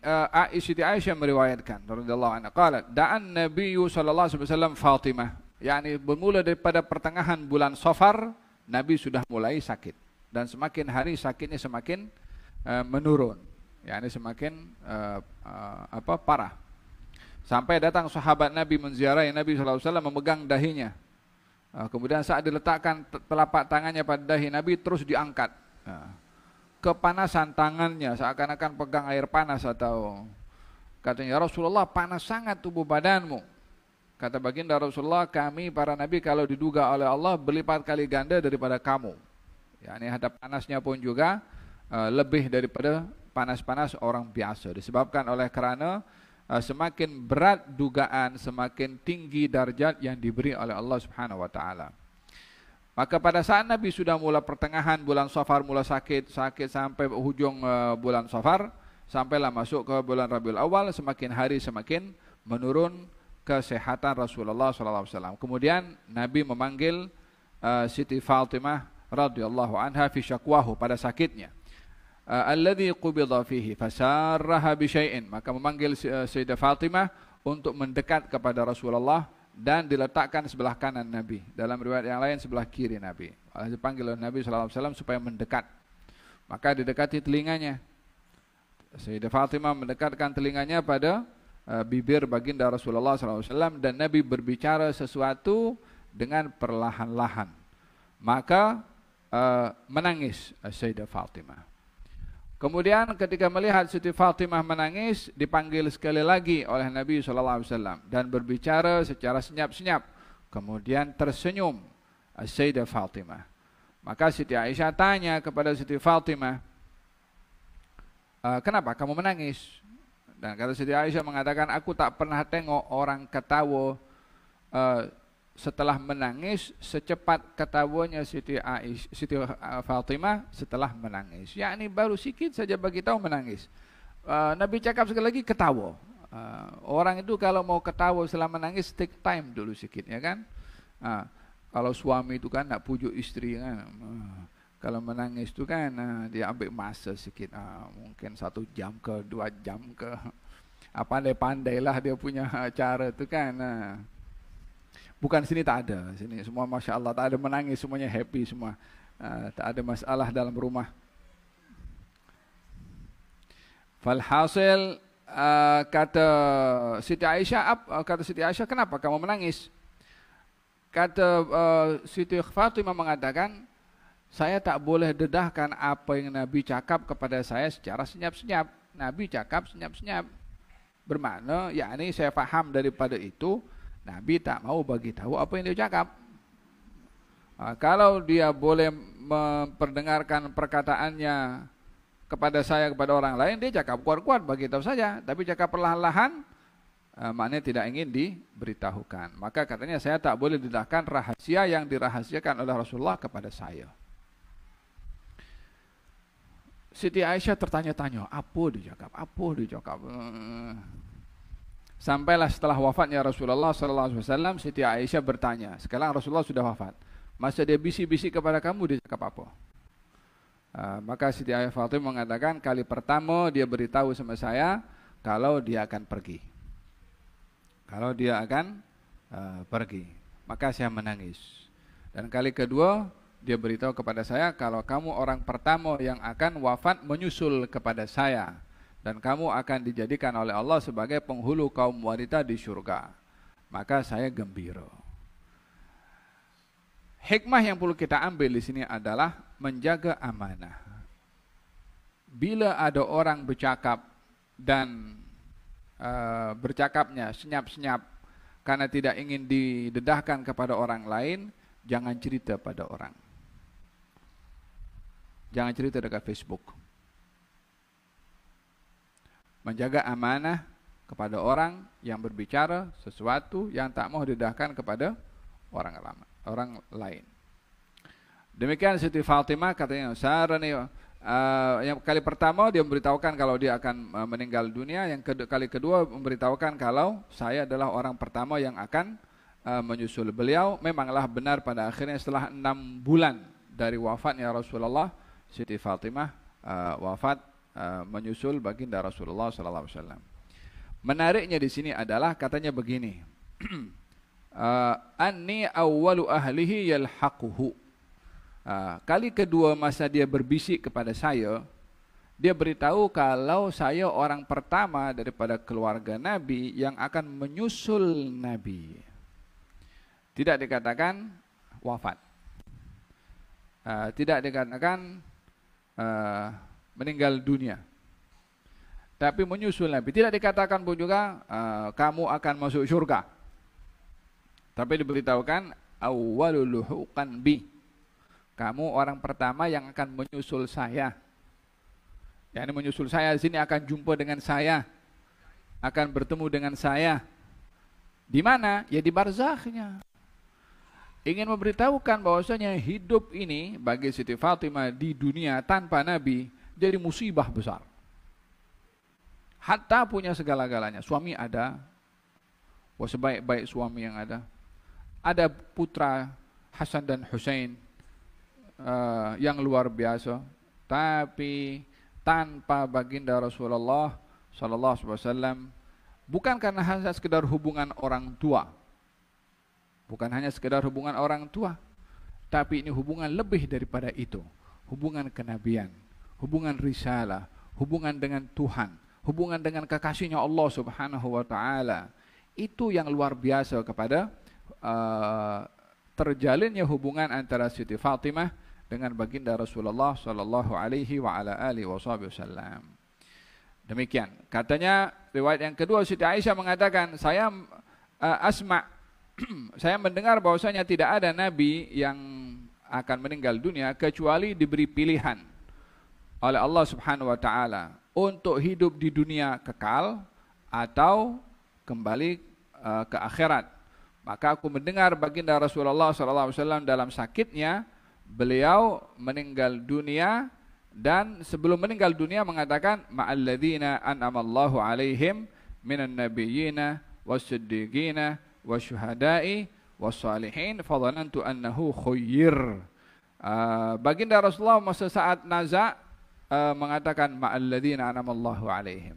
Siti Aisyah meriwayatkan radhiyallahu anha qalat da'an Nabi sallallahu alaihi wasallam Fatimah, yakni bermula daripada pertengahan bulan Safar Nabi sudah mulai sakit, dan semakin hari sakitnya semakin menurun, yakni semakin parah. Sampai datang sahabat Nabi menziarahi Nabi sallallahu alaihi wasallam memegang dahinya. Kemudian saat diletakkan telapak tangannya pada dahi Nabi terus diangkat. Kepanasan tangannya seakan-akan pegang air panas, atau katanya Rasulullah panas sangat tubuh badanmu. Kata baginda Rasulullah, kami para nabi kalau diduga oleh Allah berlipat kali ganda daripada kamu. Yani hadap panasnya pun juga lebih daripada panas-panas orang biasa. Disebabkan oleh kerana semakin berat dugaan, semakin tinggi darjat yang diberi oleh Allah Subhanahu wa taala. Maka pada saat Nabi sudah mula pertengahan bulan Safar mula sakit sampai hujung bulan Safar, sampailah masuk ke bulan Rabiul Awal, semakin hari semakin menurun kesehatan Rasulullah SAW. Kemudian Nabi memanggil Siti Fatimah radhiyallahu anha fi syakwahu, pada sakitnya. Alladhi qubidha fihi fasarraha bi syai'in, maka memanggil Sayyidah Fatimah untuk mendekat kepada Rasulullah dan diletakkan sebelah kanan Nabi. Dalam riwayat yang lain sebelah kiri Nabi. Dipanggil oleh Nabi SAW supaya mendekat. Maka didekati telinganya. Sayyidah Fatimah mendekatkan telinganya pada bibir baginda Rasulullah SAW, dan Nabi berbicara sesuatu dengan perlahan-lahan. Maka menangis Sayyidah Fatimah. Kemudian ketika melihat Siti Fatimah menangis, dipanggil sekali lagi oleh Nabi SAW dan berbicara secara senyap-senyap. Kemudian tersenyum Sayyidah Fatimah. Maka Siti Aisyah tanya kepada Siti Fatimah, kenapa kamu menangis? Dan kata Siti Aisyah mengatakan, aku tak pernah tengok orang ketawa setelah menangis secepat ketawanya Siti Fatimah setelah menangis. Yakni baru sikit saja bagi tahu menangis. Nabi cakap sekali lagi ketawa. Orang itu kalau mau ketawa setelah menangis take time dulu sikit, ya kan? Kalau suami itu kan nak pujuk istri kan, kalau menangis itu kan dia ambil masa sikit, mungkin 1 jam ke 2 jam ke, pandai-pandailah dia punya cara itu kan. Bukan sini tak ada, sini semua masya Allah tak ada menangis, semuanya happy semua, tak ada masalah dalam rumah. Falhasil kata Siti Aisyah, kenapa kamu menangis? Kata Siti Fatimah mengatakan, saya tak boleh dedahkan apa yang Nabi cakap kepada saya secara senyap-senyap. Nabi cakap senyap-senyap, bermakna yakni saya faham daripada itu Nabi tak mau bagi tahu apa yang dia cakap. Kalau dia boleh memperdengarkan perkataannya kepada saya, kepada orang lain, dia cakap kuat-kuat bagi tahu saja, tapi cakap perlahan-lahan, maknanya tidak ingin diberitahukan. Maka katanya saya tak boleh dedahkan rahasia yang dirahasiakan oleh Rasulullah kepada saya. Siti Aisyah tertanya-tanya, apa dia cakap. Sampailah setelah wafatnya Rasulullah SAW, Siti Aisyah bertanya, sekarang Rasulullah sudah wafat, masa dia bisik-bisik kepada kamu, dia cakap apa? Maka Siti Aisyah Fatimah mengatakan, kali pertama dia beritahu sama saya kalau dia akan pergi. Maka saya menangis. Dan kali kedua dia beritahu kepada saya, kalau kamu orang pertama yang akan wafat menyusul kepada saya, dan kamu akan dijadikan oleh Allah sebagai penghulu kaum wanita di surga. Maka saya gembira. Hikmah yang perlu kita ambil di sini adalah menjaga amanah. Bila ada orang bercakap dan bercakapnya senyap-senyap karena tidak ingin didedahkan kepada orang lain, jangan cerita pada orang. Jangan cerita dekat Facebook. Menjaga amanah kepada orang yang berbicara sesuatu yang tak mau didedahkan kepada orang lain. Demikian Siti Fatimah katanya, yang kali pertama dia memberitahukan kalau dia akan meninggal dunia, yang kali kedua memberitahukan kalau saya adalah orang pertama yang akan menyusul beliau. Memanglah benar pada akhirnya setelah 6 bulan dari wafatnya Rasulullah, Siti Fatimah wafat menyusul baginda Rasulullah SAW. Menariknya di sini adalah katanya begini, anni awwalu ahlihi yalhaquhu. Kali kedua masa dia berbisik kepada saya, dia beritahu kalau saya orang pertama daripada keluarga Nabi yang akan menyusul Nabi. Tidak dikatakan wafat, tidak dikatakan meninggal dunia, tapi menyusul Nabi. Tidak dikatakan pun juga kamu akan masuk surga, tapi diberitahukan awwalul luhuqan bi, kamu orang pertama yang akan menyusul saya. Yang ini menyusul saya di sini akan jumpa dengan saya, akan bertemu dengan saya. Di mana? Ya di barzakhnya. Ingin memberitahukan bahwasanya hidup ini bagi Siti Fatimah di dunia tanpa Nabi jadi musibah besar. Hatta punya segala-galanya, suami ada, sebaik-baik suami yang ada putra Hasan dan Husain yang luar biasa, tapi tanpa baginda Rasulullah SAW, bukan karena hanya sekedar hubungan orang tua, tapi ini hubungan lebih daripada itu, hubungan kenabian, hubungan risalah, hubungan dengan Tuhan, hubungan dengan kekasihnya Allah Subhanahu wa Ta'ala. Itu yang luar biasa kepada terjalinnya hubungan antara Siti Fatimah dengan baginda Rasulullah sallallahu alaihi wa ala alihi wasallam. Demikian. Katanya riwayat yang kedua, Siti Aisyah mengatakan, saya saya mendengar bahwasanya tidak ada nabi yang akan meninggal dunia kecuali diberi pilihan oleh Allah Subhanahu wa taala untuk hidup di dunia kekal atau kembali ke akhirat. Maka aku mendengar baginda Rasulullah SAW dalam sakitnya, beliau meninggal dunia, dan sebelum meninggal dunia mengatakan ma'alladzina an'amallahu alaihim minan nabiyyina was-siddiqina wasyuhada'i was-salihin fadhanantu annahu khayyir. Baginda Rasulullah masa saat naza mengatakan ma'alladzina an'amallahu alaihim,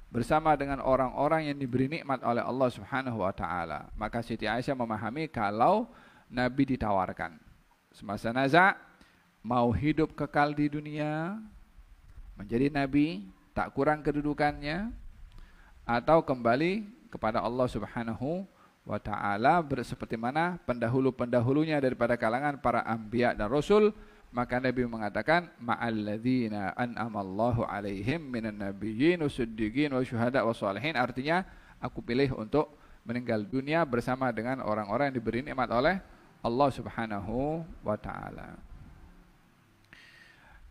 bersama dengan orang-orang yang diberi nikmat oleh Allah Subhanahu wa taala. Maka Siti Aisyah memahami kalau Nabi ditawarkan semasa naza mau hidup kekal di dunia menjadi nabi, tak kurang kedudukannya, atau kembali kepada Allah Subhanahu wa taala seperti mana pendahulu-pendahulunya daripada kalangan para anbiya dan rasul. Maka Nabi mengatakan ma'alladzina an'amallahu alaihim minan nabiyyin was-siddiqin wasyuhada wassalihin, artinya aku pilih untuk meninggal dunia bersama dengan orang-orang yang diberi nikmat oleh Allah Subhanahu wa taala.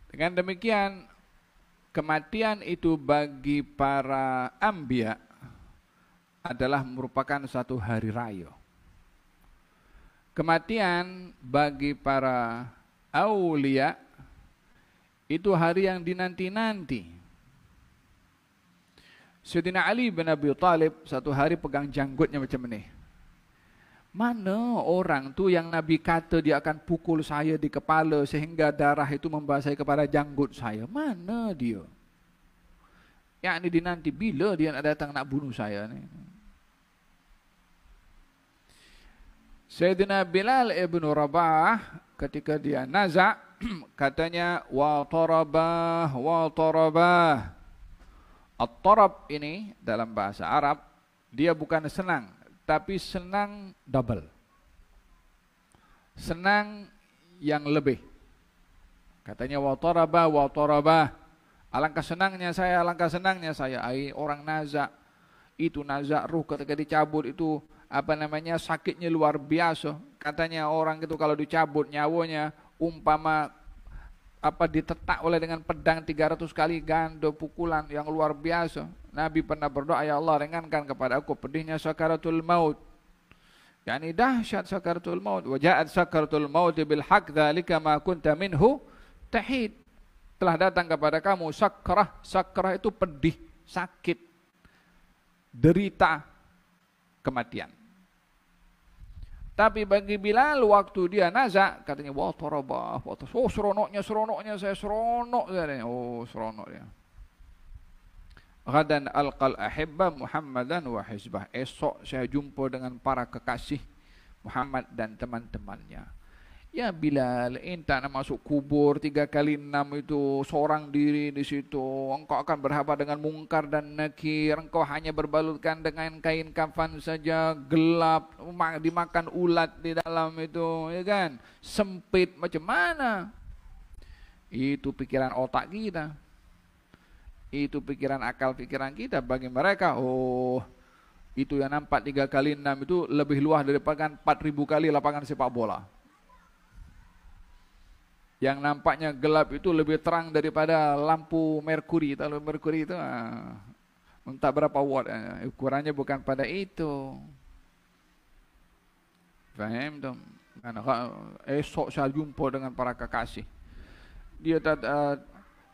Dengan demikian, kematian itu bagi para anbiya adalah merupakan satu hari raya. Kematian bagi para aulia itu hari yang dinanti-nanti. Sayyidina Ali bin Abi Thalib satu hari pegang janggutnya macam ni. Mana orang tu yang Nabi kata dia akan pukul saya di kepala sehingga darah itu membasahi kepada janggut saya? Mana dia? Yang ini dinanti, bila dia nak datang nak bunuh saya ni? Sayyidina Bilal ibn Rabah ketika dia naza' katanya wa tarabah wa tarabah. At-tarab ini dalam bahasa Arab dia bukan senang, tapi senang double. Senang yang lebih. Katanya wa tarabah wa tarabah. Alangkah senangnya saya, alangkah senangnya saya. Orang naza' itu naza' ruh ketika dicabut itu sakitnya luar biasa. Katanya orang itu kalau dicabut nyawanya umpama ditetak oleh dengan pedang 300 kali ganda pukulan yang luar biasa. Nabi pernah berdoa, ya Allah ringankan kepada aku pedihnya sakaratul maut. Yani dahsyat sakaratul maut. Wa ja'at sakaratul maut bil haqq dzalika ma kunta minhu tahid. Telah datang kepada kamu sakrah. Sakrah itu pedih, sakit, derita, kematian. Tapi bagi Bilal waktu dia naza' katanya wah tarabah, oh seronoknya saya seronok katanya. Oh seronok dia. Ghadan alqal ahibba Muhammadan wa hizbah. Esok saya jumpa dengan para kekasih Muhammad dan teman-temannya. Ya Bilal, ente nak masuk kubur 3 kali 6 itu seorang diri di situ. Engkau akan berhadapan dengan mungkar dan nakir. Engkau hanya berbalutkan dengan kain kafan saja, gelap, dimakan ulat di dalam itu, ya kan? Sempit macam mana? Itu pikiran otak kita. Itu pikiran akal pikiran kita. Bagi mereka, oh itu yang nampak 3 kali 6 itu lebih luas daripada 4.000 kali lapangan sepak bola. Yang nampaknya gelap itu lebih terang daripada lampu merkuri. Kalau merkuri itu entah berapa watt, ukurannya bukan pada itu. Faham tak? Esok saya jumpa dengan para kekasih. Dia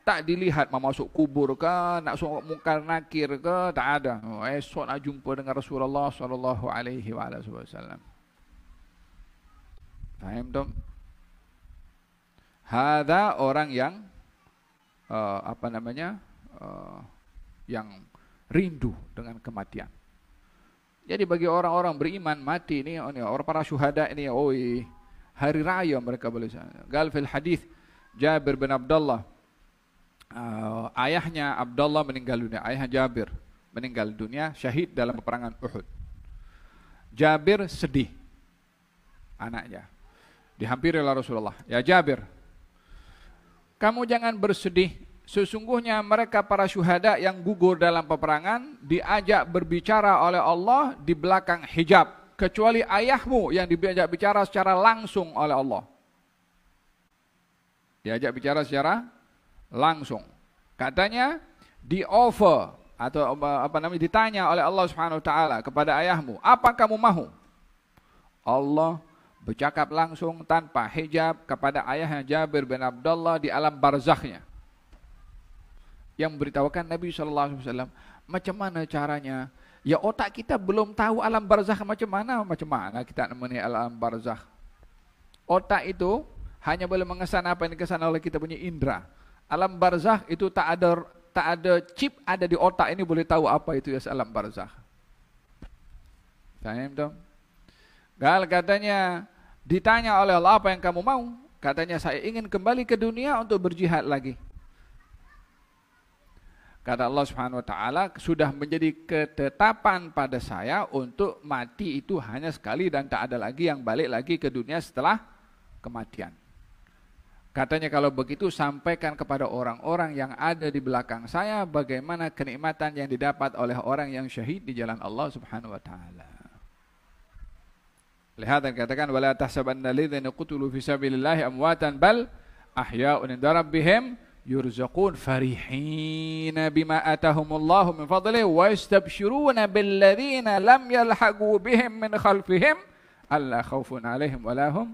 tak dilihat mau masuk kubur ke, nak masuk mungkar nakir ke, tak ada. Esok nak jumpa dengan Rasulullah sallallahu alaihi wasallam. Faham tak? Hada orang yang yang rindu dengan kematian. Jadi bagi orang-orang beriman mati ini, orang para syuhada ini, hari raya mereka boleh. Gal fil hadis Jabir bin Abdullah, ayahnya Abdullah meninggal dunia, ayah Jabir meninggal dunia syahid dalam peperangan Uhud. Jabir sedih, anaknya dihampiri oleh Rasulullah. Ya Jabir, kamu jangan bersedih. Sesungguhnya mereka para syuhada yang gugur dalam peperangan diajak berbicara oleh Allah di belakang hijab, kecuali ayahmu yang diajak bicara secara langsung oleh Allah. Diajak bicara secara langsung. Katanya di offer atau ditanya oleh Allah Subhanahu wa taala kepada ayahmu, apa kamu mahu? Allah bercakap langsung tanpa hijab kepada ayahnya Jabir bin Abdullah di alam barzakhnya. Yang memberitahukan Nabi SAW, macam mana caranya? Ya otak kita belum tahu alam barzakh macam mana kita nemeni alam barzakh. Otak itu hanya boleh mengesan apa yang dikesan oleh kita punya indera. Alam barzakh itu tak ada chip ada di otak ini boleh tahu apa itu ya alam barzakh. Paham tak? Gal katanya ditanya oleh Allah, apa yang kamu mau? Katanya saya ingin kembali ke dunia untuk berjihad lagi. Kata Allah Subhanahu wa taala, sudah menjadi ketetapan pada saya untuk mati itu hanya sekali dan tak ada lagi yang balik lagi ke dunia setelah kematian. Katanya kalau begitu sampaikan kepada orang-orang yang ada di belakang saya bagaimana kenikmatan yang didapat oleh orang yang syahid di jalan Allah Subhanahu wa taala. Lihat dan katakan wala tahsabanna alladziina qutilu fi sabilillahi amwatan bal ahya'un 'inda rabbihim yurzaqun farihina bima atahumullahu min fadlihi wa yastabshiruna billadzina lam yalhaqu bihim min khalfihim alla khaufun 'alaihim wa la hum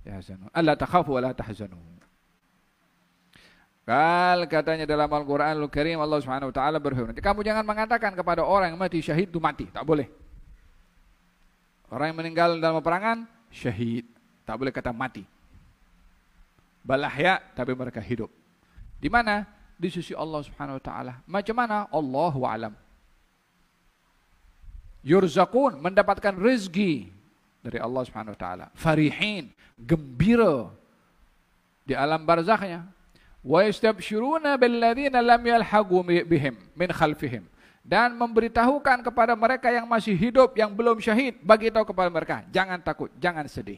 yahzanun alla takhafu wa la tahzanu. Katanya dalam Al-Qur'anul Karim Allah Subhanahu wa taala berfirman, kamu jangan mengatakan kepada orang yang mati syahid itu mati, tak boleh. Orang yang meninggal dalam peperangan syahid, tak boleh kata mati. Balahya tapi mereka hidup. Di mana? Di sisi Allah Subhanahu wa taala. Macam mana? Allahu a'lam. Yurzaqun, mendapatkan rezeki dari Allah Subhanahu wa taala. Farihin, gembira di alam barzakhnya. Wa yastabshiruna billadzina lam yalhaqu bihim min khalfihim. Dan memberitahukan kepada mereka yang masih hidup, yang belum syahid, bagi tahu kepada mereka, jangan takut, jangan sedih.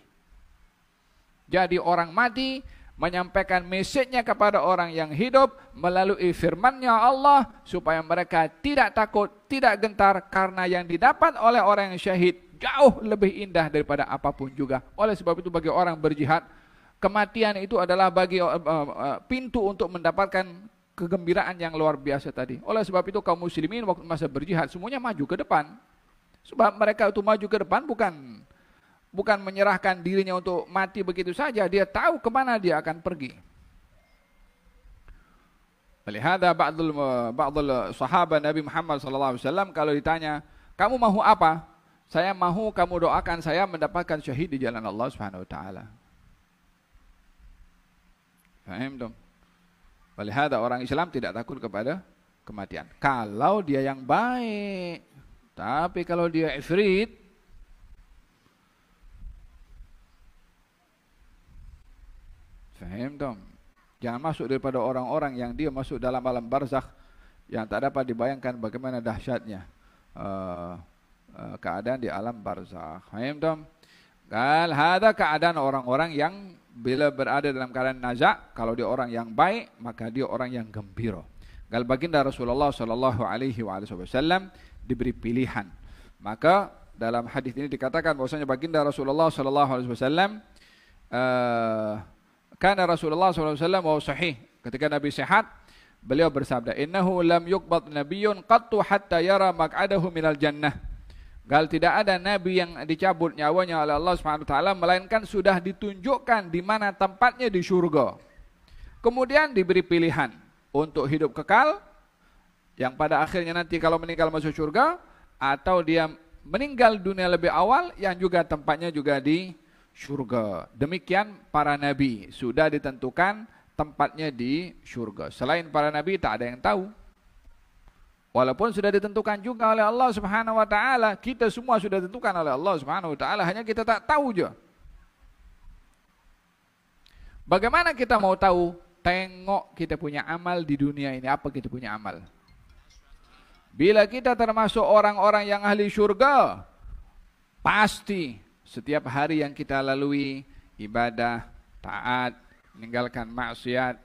Jadi orang mati menyampaikan mesejnya kepada orang yang hidup melalui firman-Nya Allah supaya mereka tidak takut, tidak gentar karena yang didapat oleh orang yang syahid jauh lebih indah daripada apapun juga. Oleh sebab itu bagi orang berjihad, kematian itu adalah bagi pintu untuk mendapatkan kegembiraan yang luar biasa tadi. Oleh sebab itu kaum muslimin waktu masa berjihad semuanya maju ke depan. Sebab mereka itu maju ke depan bukan menyerahkan dirinya untuk mati begitu saja, dia tahu kemana dia akan pergi. Walihada ba'dul sahabat Nabi Muhammad SAW kalau ditanya, kamu mahu apa? Saya mahu kamu doakan saya mendapatkan syahid di jalan Allah Subhanahu wa taala. Faham dong? Walihada orang Islam tidak takut kepada kematian. Kalau dia yang baik. Tapi kalau dia ifrit, faham dong? Jangan masuk daripada orang-orang yang dia masuk dalam alam barzakh yang tak dapat dibayangkan bagaimana dahsyatnya keadaan di alam barzakh. Faham dong? Hada keadaan orang-orang yang bila berada dalam keadaan nazak, kalau dia orang yang baik, maka dia orang yang gembira. Baginda Rasulullah sallallahu alaihi wasallam diberi pilihan. Maka dalam hadis ini dikatakan bahwasanya baginda Rasulullah sallallahu alaihi wasallam kana Rasulullah sallallahu alaihi wasallam wa sahih. Ketika Nabi sehat, beliau bersabda, "Innahu lam yuqbad nabiyyun qattu hatta yara maq'adahu minal jannah." Tidak ada nabi yang dicabut nyawanya oleh Allah Subhanahu wa taala melainkan sudah ditunjukkan di mana tempatnya di surga. Kemudian diberi pilihan untuk hidup kekal yang pada akhirnya nanti kalau meninggal masuk surga, atau dia meninggal dunia lebih awal yang juga tempatnya juga di surga. Demikian para nabi sudah ditentukan tempatnya di surga. Selain para nabi tak ada yang tahu. Walaupun sudah ditentukan juga oleh Allah Subhanahu wa taala, kita semua sudah ditentukan oleh Allah Subhanahu wa taala, hanya kita tak tahu je. Bagaimana kita mau tahu? Tengok kita punya amal di dunia ini, apa kita punya amal. Bila kita termasuk orang-orang yang ahli syurga, pasti setiap hari yang kita lalui ibadah, taat, meninggalkan maksiat,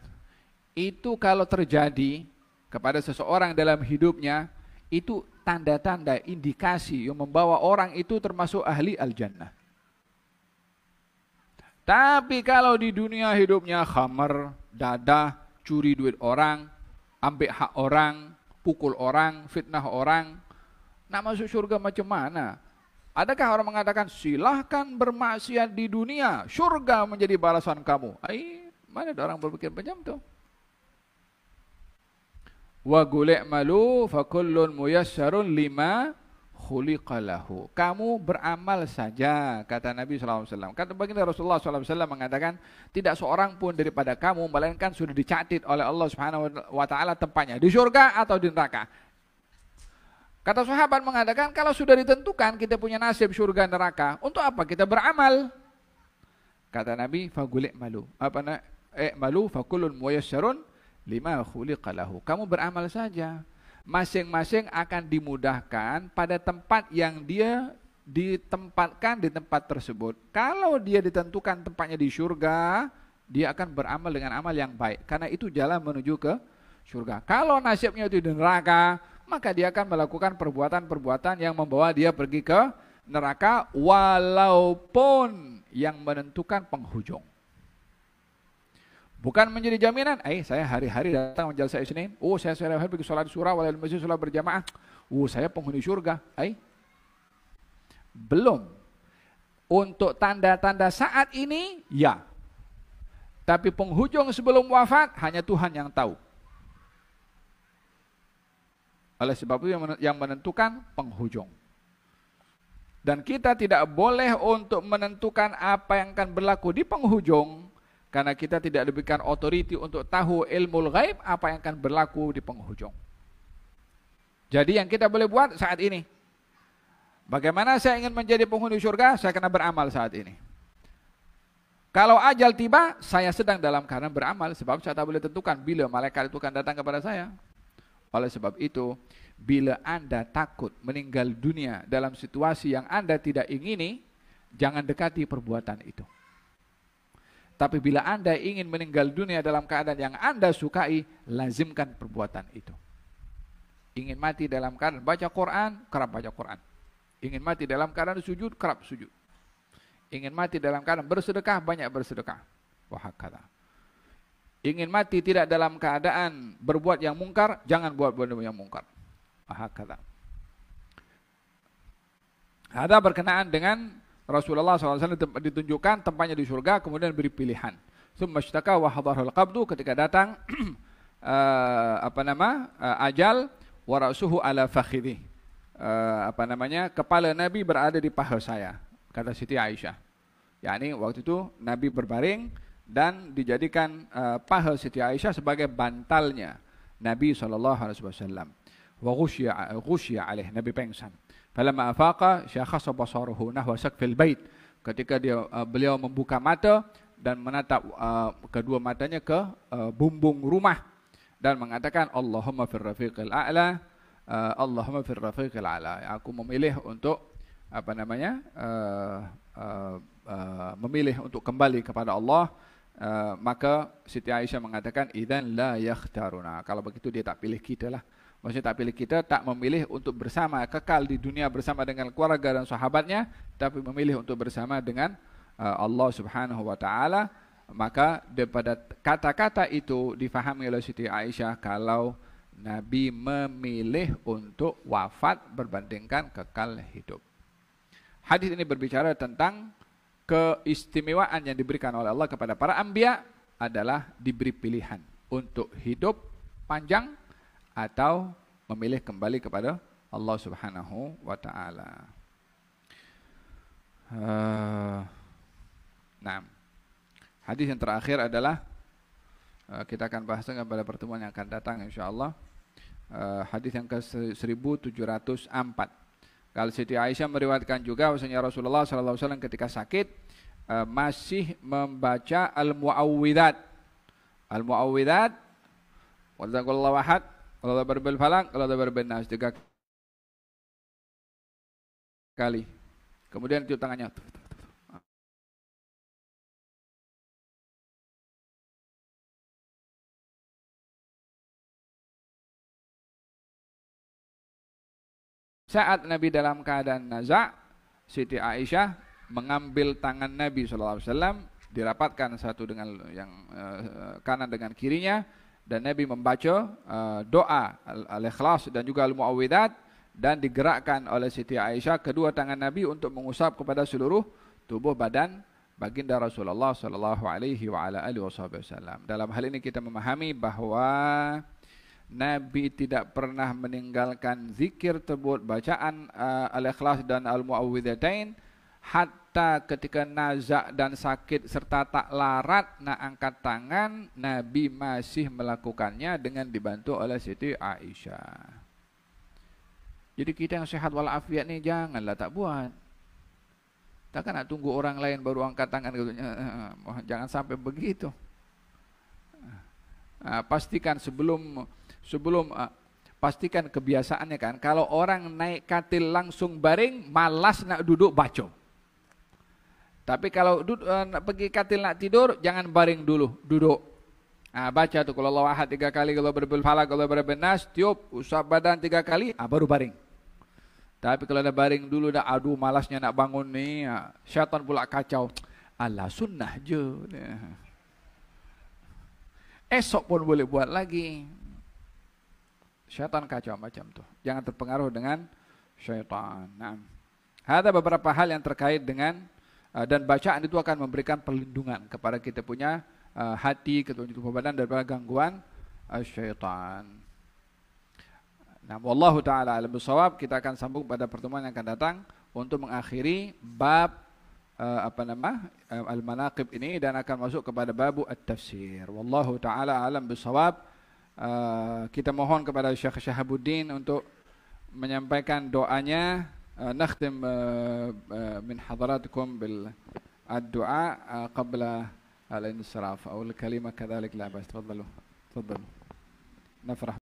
itu kalau terjadi kepada seseorang dalam hidupnya, itu tanda-tanda indikasi yang membawa orang itu termasuk ahli al-jannah. Tapi kalau di dunia hidupnya khamar, dadah, curi duit orang, ambil hak orang, pukul orang, fitnah orang. Nak masuk surga macam mana? Adakah orang mengatakan silahkan bermaksiat di dunia, surga menjadi balasan kamu? Mana ada orang berpikir macam tu? Wa gulek malu fakullun muyassarun lima khuliqalahu. Kamu beramal saja, kata Nabi SAW. Kata baginda Rasulullah SAW mengatakan, tidak seorang pun daripada kamu melainkan sudah dicatat oleh Allah Subhanahu wa taala tempatnya di surga atau di neraka. Kata sahabat mengatakan, kalau sudah ditentukan kita punya nasib surga neraka, untuk apa kita beramal? Kata Nabi, fagulik malu. Malu fakullun muyassarun lima khuliqalahu. Kamu beramal saja. Masing-masing akan dimudahkan pada tempat yang dia ditempatkan di tempat tersebut. Kalau dia ditentukan tempatnya di surga, dia akan beramal dengan amal yang baik. Karena itu jalan menuju ke surga. Kalau nasibnya itu di neraka, maka dia akan melakukan perbuatan-perbuatan yang membawa dia pergi ke neraka, walaupun yang menentukan penghujung. Bukan menjadi jaminan, saya hari-hari datang menjalsa Isnin, saya hari-hari pergi sholat surah, walal masjid sholat berjamaah, saya penghuni surga. Belum. Untuk tanda-tanda saat ini, ya. Tapi penghujung sebelum wafat, hanya Tuhan yang tahu. Oleh sebab itu yang menentukan penghujung. Dan kita tidak boleh untuk menentukan apa yang akan berlaku di penghujung, karena kita tidak diberikan otoriti untuk tahu ilmu ghaib apa yang akan berlaku di penghujung. Jadi yang kita boleh buat saat ini, bagaimana saya ingin menjadi penghuni surga, saya kena beramal saat ini. Kalau ajal tiba, saya sedang dalam keadaan beramal, sebab saya tak boleh tentukan bila malaikat itu akan datang kepada saya. Oleh sebab itu, bila Anda takut meninggal dunia dalam situasi yang Anda tidak ingini, jangan dekati perbuatan itu. Tapi bila Anda ingin meninggal dunia dalam keadaan yang Anda sukai, lazimkan perbuatan itu. Ingin mati dalam keadaan baca Quran, kerap baca Quran. Ingin mati dalam keadaan sujud, kerap sujud. Ingin mati dalam keadaan bersedekah, banyak bersedekah. Wahakala. Ingin mati tidak dalam keadaan berbuat yang mungkar, jangan buat yang mungkar. Wahakala. Ada berkenaan dengan Rasulullah SAW ditunjukkan tempatnya di surga, kemudian beri pilihan. Tsumma ishtaka wa hadarul qabdu, ketika datang ajal, wa ra'suhu ala fakhidhi. Kepala Nabi berada di paha saya, kata Siti Aisyah. yakni waktu itu Nabi berbaring dan dijadikan paha Siti Aisyah sebagai bantalnya Nabi SAW. Wa ghusya alaih, Nabi pengsan. Falamma afaqa syakhasa basaruhu nahwa saqfil bait. Ketika beliau membuka mata dan menatap kedua matanya ke bumbung rumah dan mengatakan Allahumma fir rafiqil a'la, Allahumma fir rafiqil a'la. Aku memilih untuk memilih untuk kembali kepada Allah. Maka Siti Aisyah mengatakan idzan la yakhtaruna. Kalau begitu dia tak pilih kita lah. Maksudnya tak pilih kita, tak memilih untuk bersama kekal di dunia bersama dengan keluarga dan sahabatnya, tapi memilih untuk bersama dengan Allah Subhanahu wa taala. Maka daripada kata-kata itu difahami oleh Siti Aisyah kalau Nabi memilih untuk wafat berbandingkan kekal hidup. Hadis ini berbicara tentang keistimewaan yang diberikan oleh Allah kepada para anbiya adalah diberi pilihan untuk hidup panjang atau memilih kembali kepada Allah Subhanahu wa taala. Nah, hadis yang terakhir adalah kita akan bahas pada pertemuan yang akan datang insyaallah. Hadis yang ke-1704. Kalau Siti Aisyah meriwayatkan juga bahwasanya Rasulullah sallallahu alaihi wasallam ketika sakit masih membaca al-muawwidzat. Al-muawwidzat qul huwallahu ahad, qul a'udzu birabbil falaq, qul a'udzu birabbin nas 3 kali. Kemudian tiup tangannya. Saat Nabi dalam keadaan naza', Siti Aisyah mengambil tangan Nabi SAW dirapatkan satu dengan yang kanan dengan kirinya, dan Nabi membaca doa Al-Ikhlas dan juga Al-Mu'awwidzat, dan digerakkan oleh Siti Aisyah kedua tangan Nabi untuk mengusap kepada seluruh tubuh badan baginda Rasulullah sallallahu alaihi wasallam. Dalam hal ini kita memahami bahwa Nabi tidak pernah meninggalkan zikir tersebut, bacaan Al-Ikhlas dan Al-Mu'awwidzatain, hatta ketika nazak dan sakit serta tak larat nak angkat tangan, Nabi masih melakukannya dengan dibantu oleh Siti Aisyah. Jadi kita yang sehat walafiat ni janganlah tak buat. Takkan nak tunggu orang lain baru angkat tangan, jangan sampai begitu. Pastikan sebelum pastikan kebiasaannya kan. Kalau orang naik katil langsung baring, malas nak duduk baca. Tapi kalau pergi katil nak tidur, jangan baring dulu, duduk. Baca tu kalau Allah Ahad 3 kali, kalau berbil falak, kalau berbil nas, tiup, usap badan 3 kali, baru baring. Tapi kalau dah baring dulu, dah aduh malasnya nak bangun ni, syaitan pula kacau. Alah sunnah je. Esok pun boleh buat lagi. Syaitan kacau macam tu. Jangan terpengaruh dengan syaitan. Nah, ada beberapa hal yang terkait dengan dan bacaan itu akan memberikan perlindungan kepada kita punya hati, kepada tubuh badan daripada gangguan syaitan. Nah, wallahu taala alam bisawab. Kita akan sambung pada pertemuan yang akan datang untuk mengakhiri bab al-manaqib ini dan akan masuk kepada bab at-tafsir. Wallahu taala alam bisawab. Kita mohon kepada Syekh Syahabuddin untuk menyampaikan doanya. Nakhtim min hadaratikum bil ad-du'a qabla al-insiraf aw al-kalima kadhalik la bas. Tafadhalu. Nafrah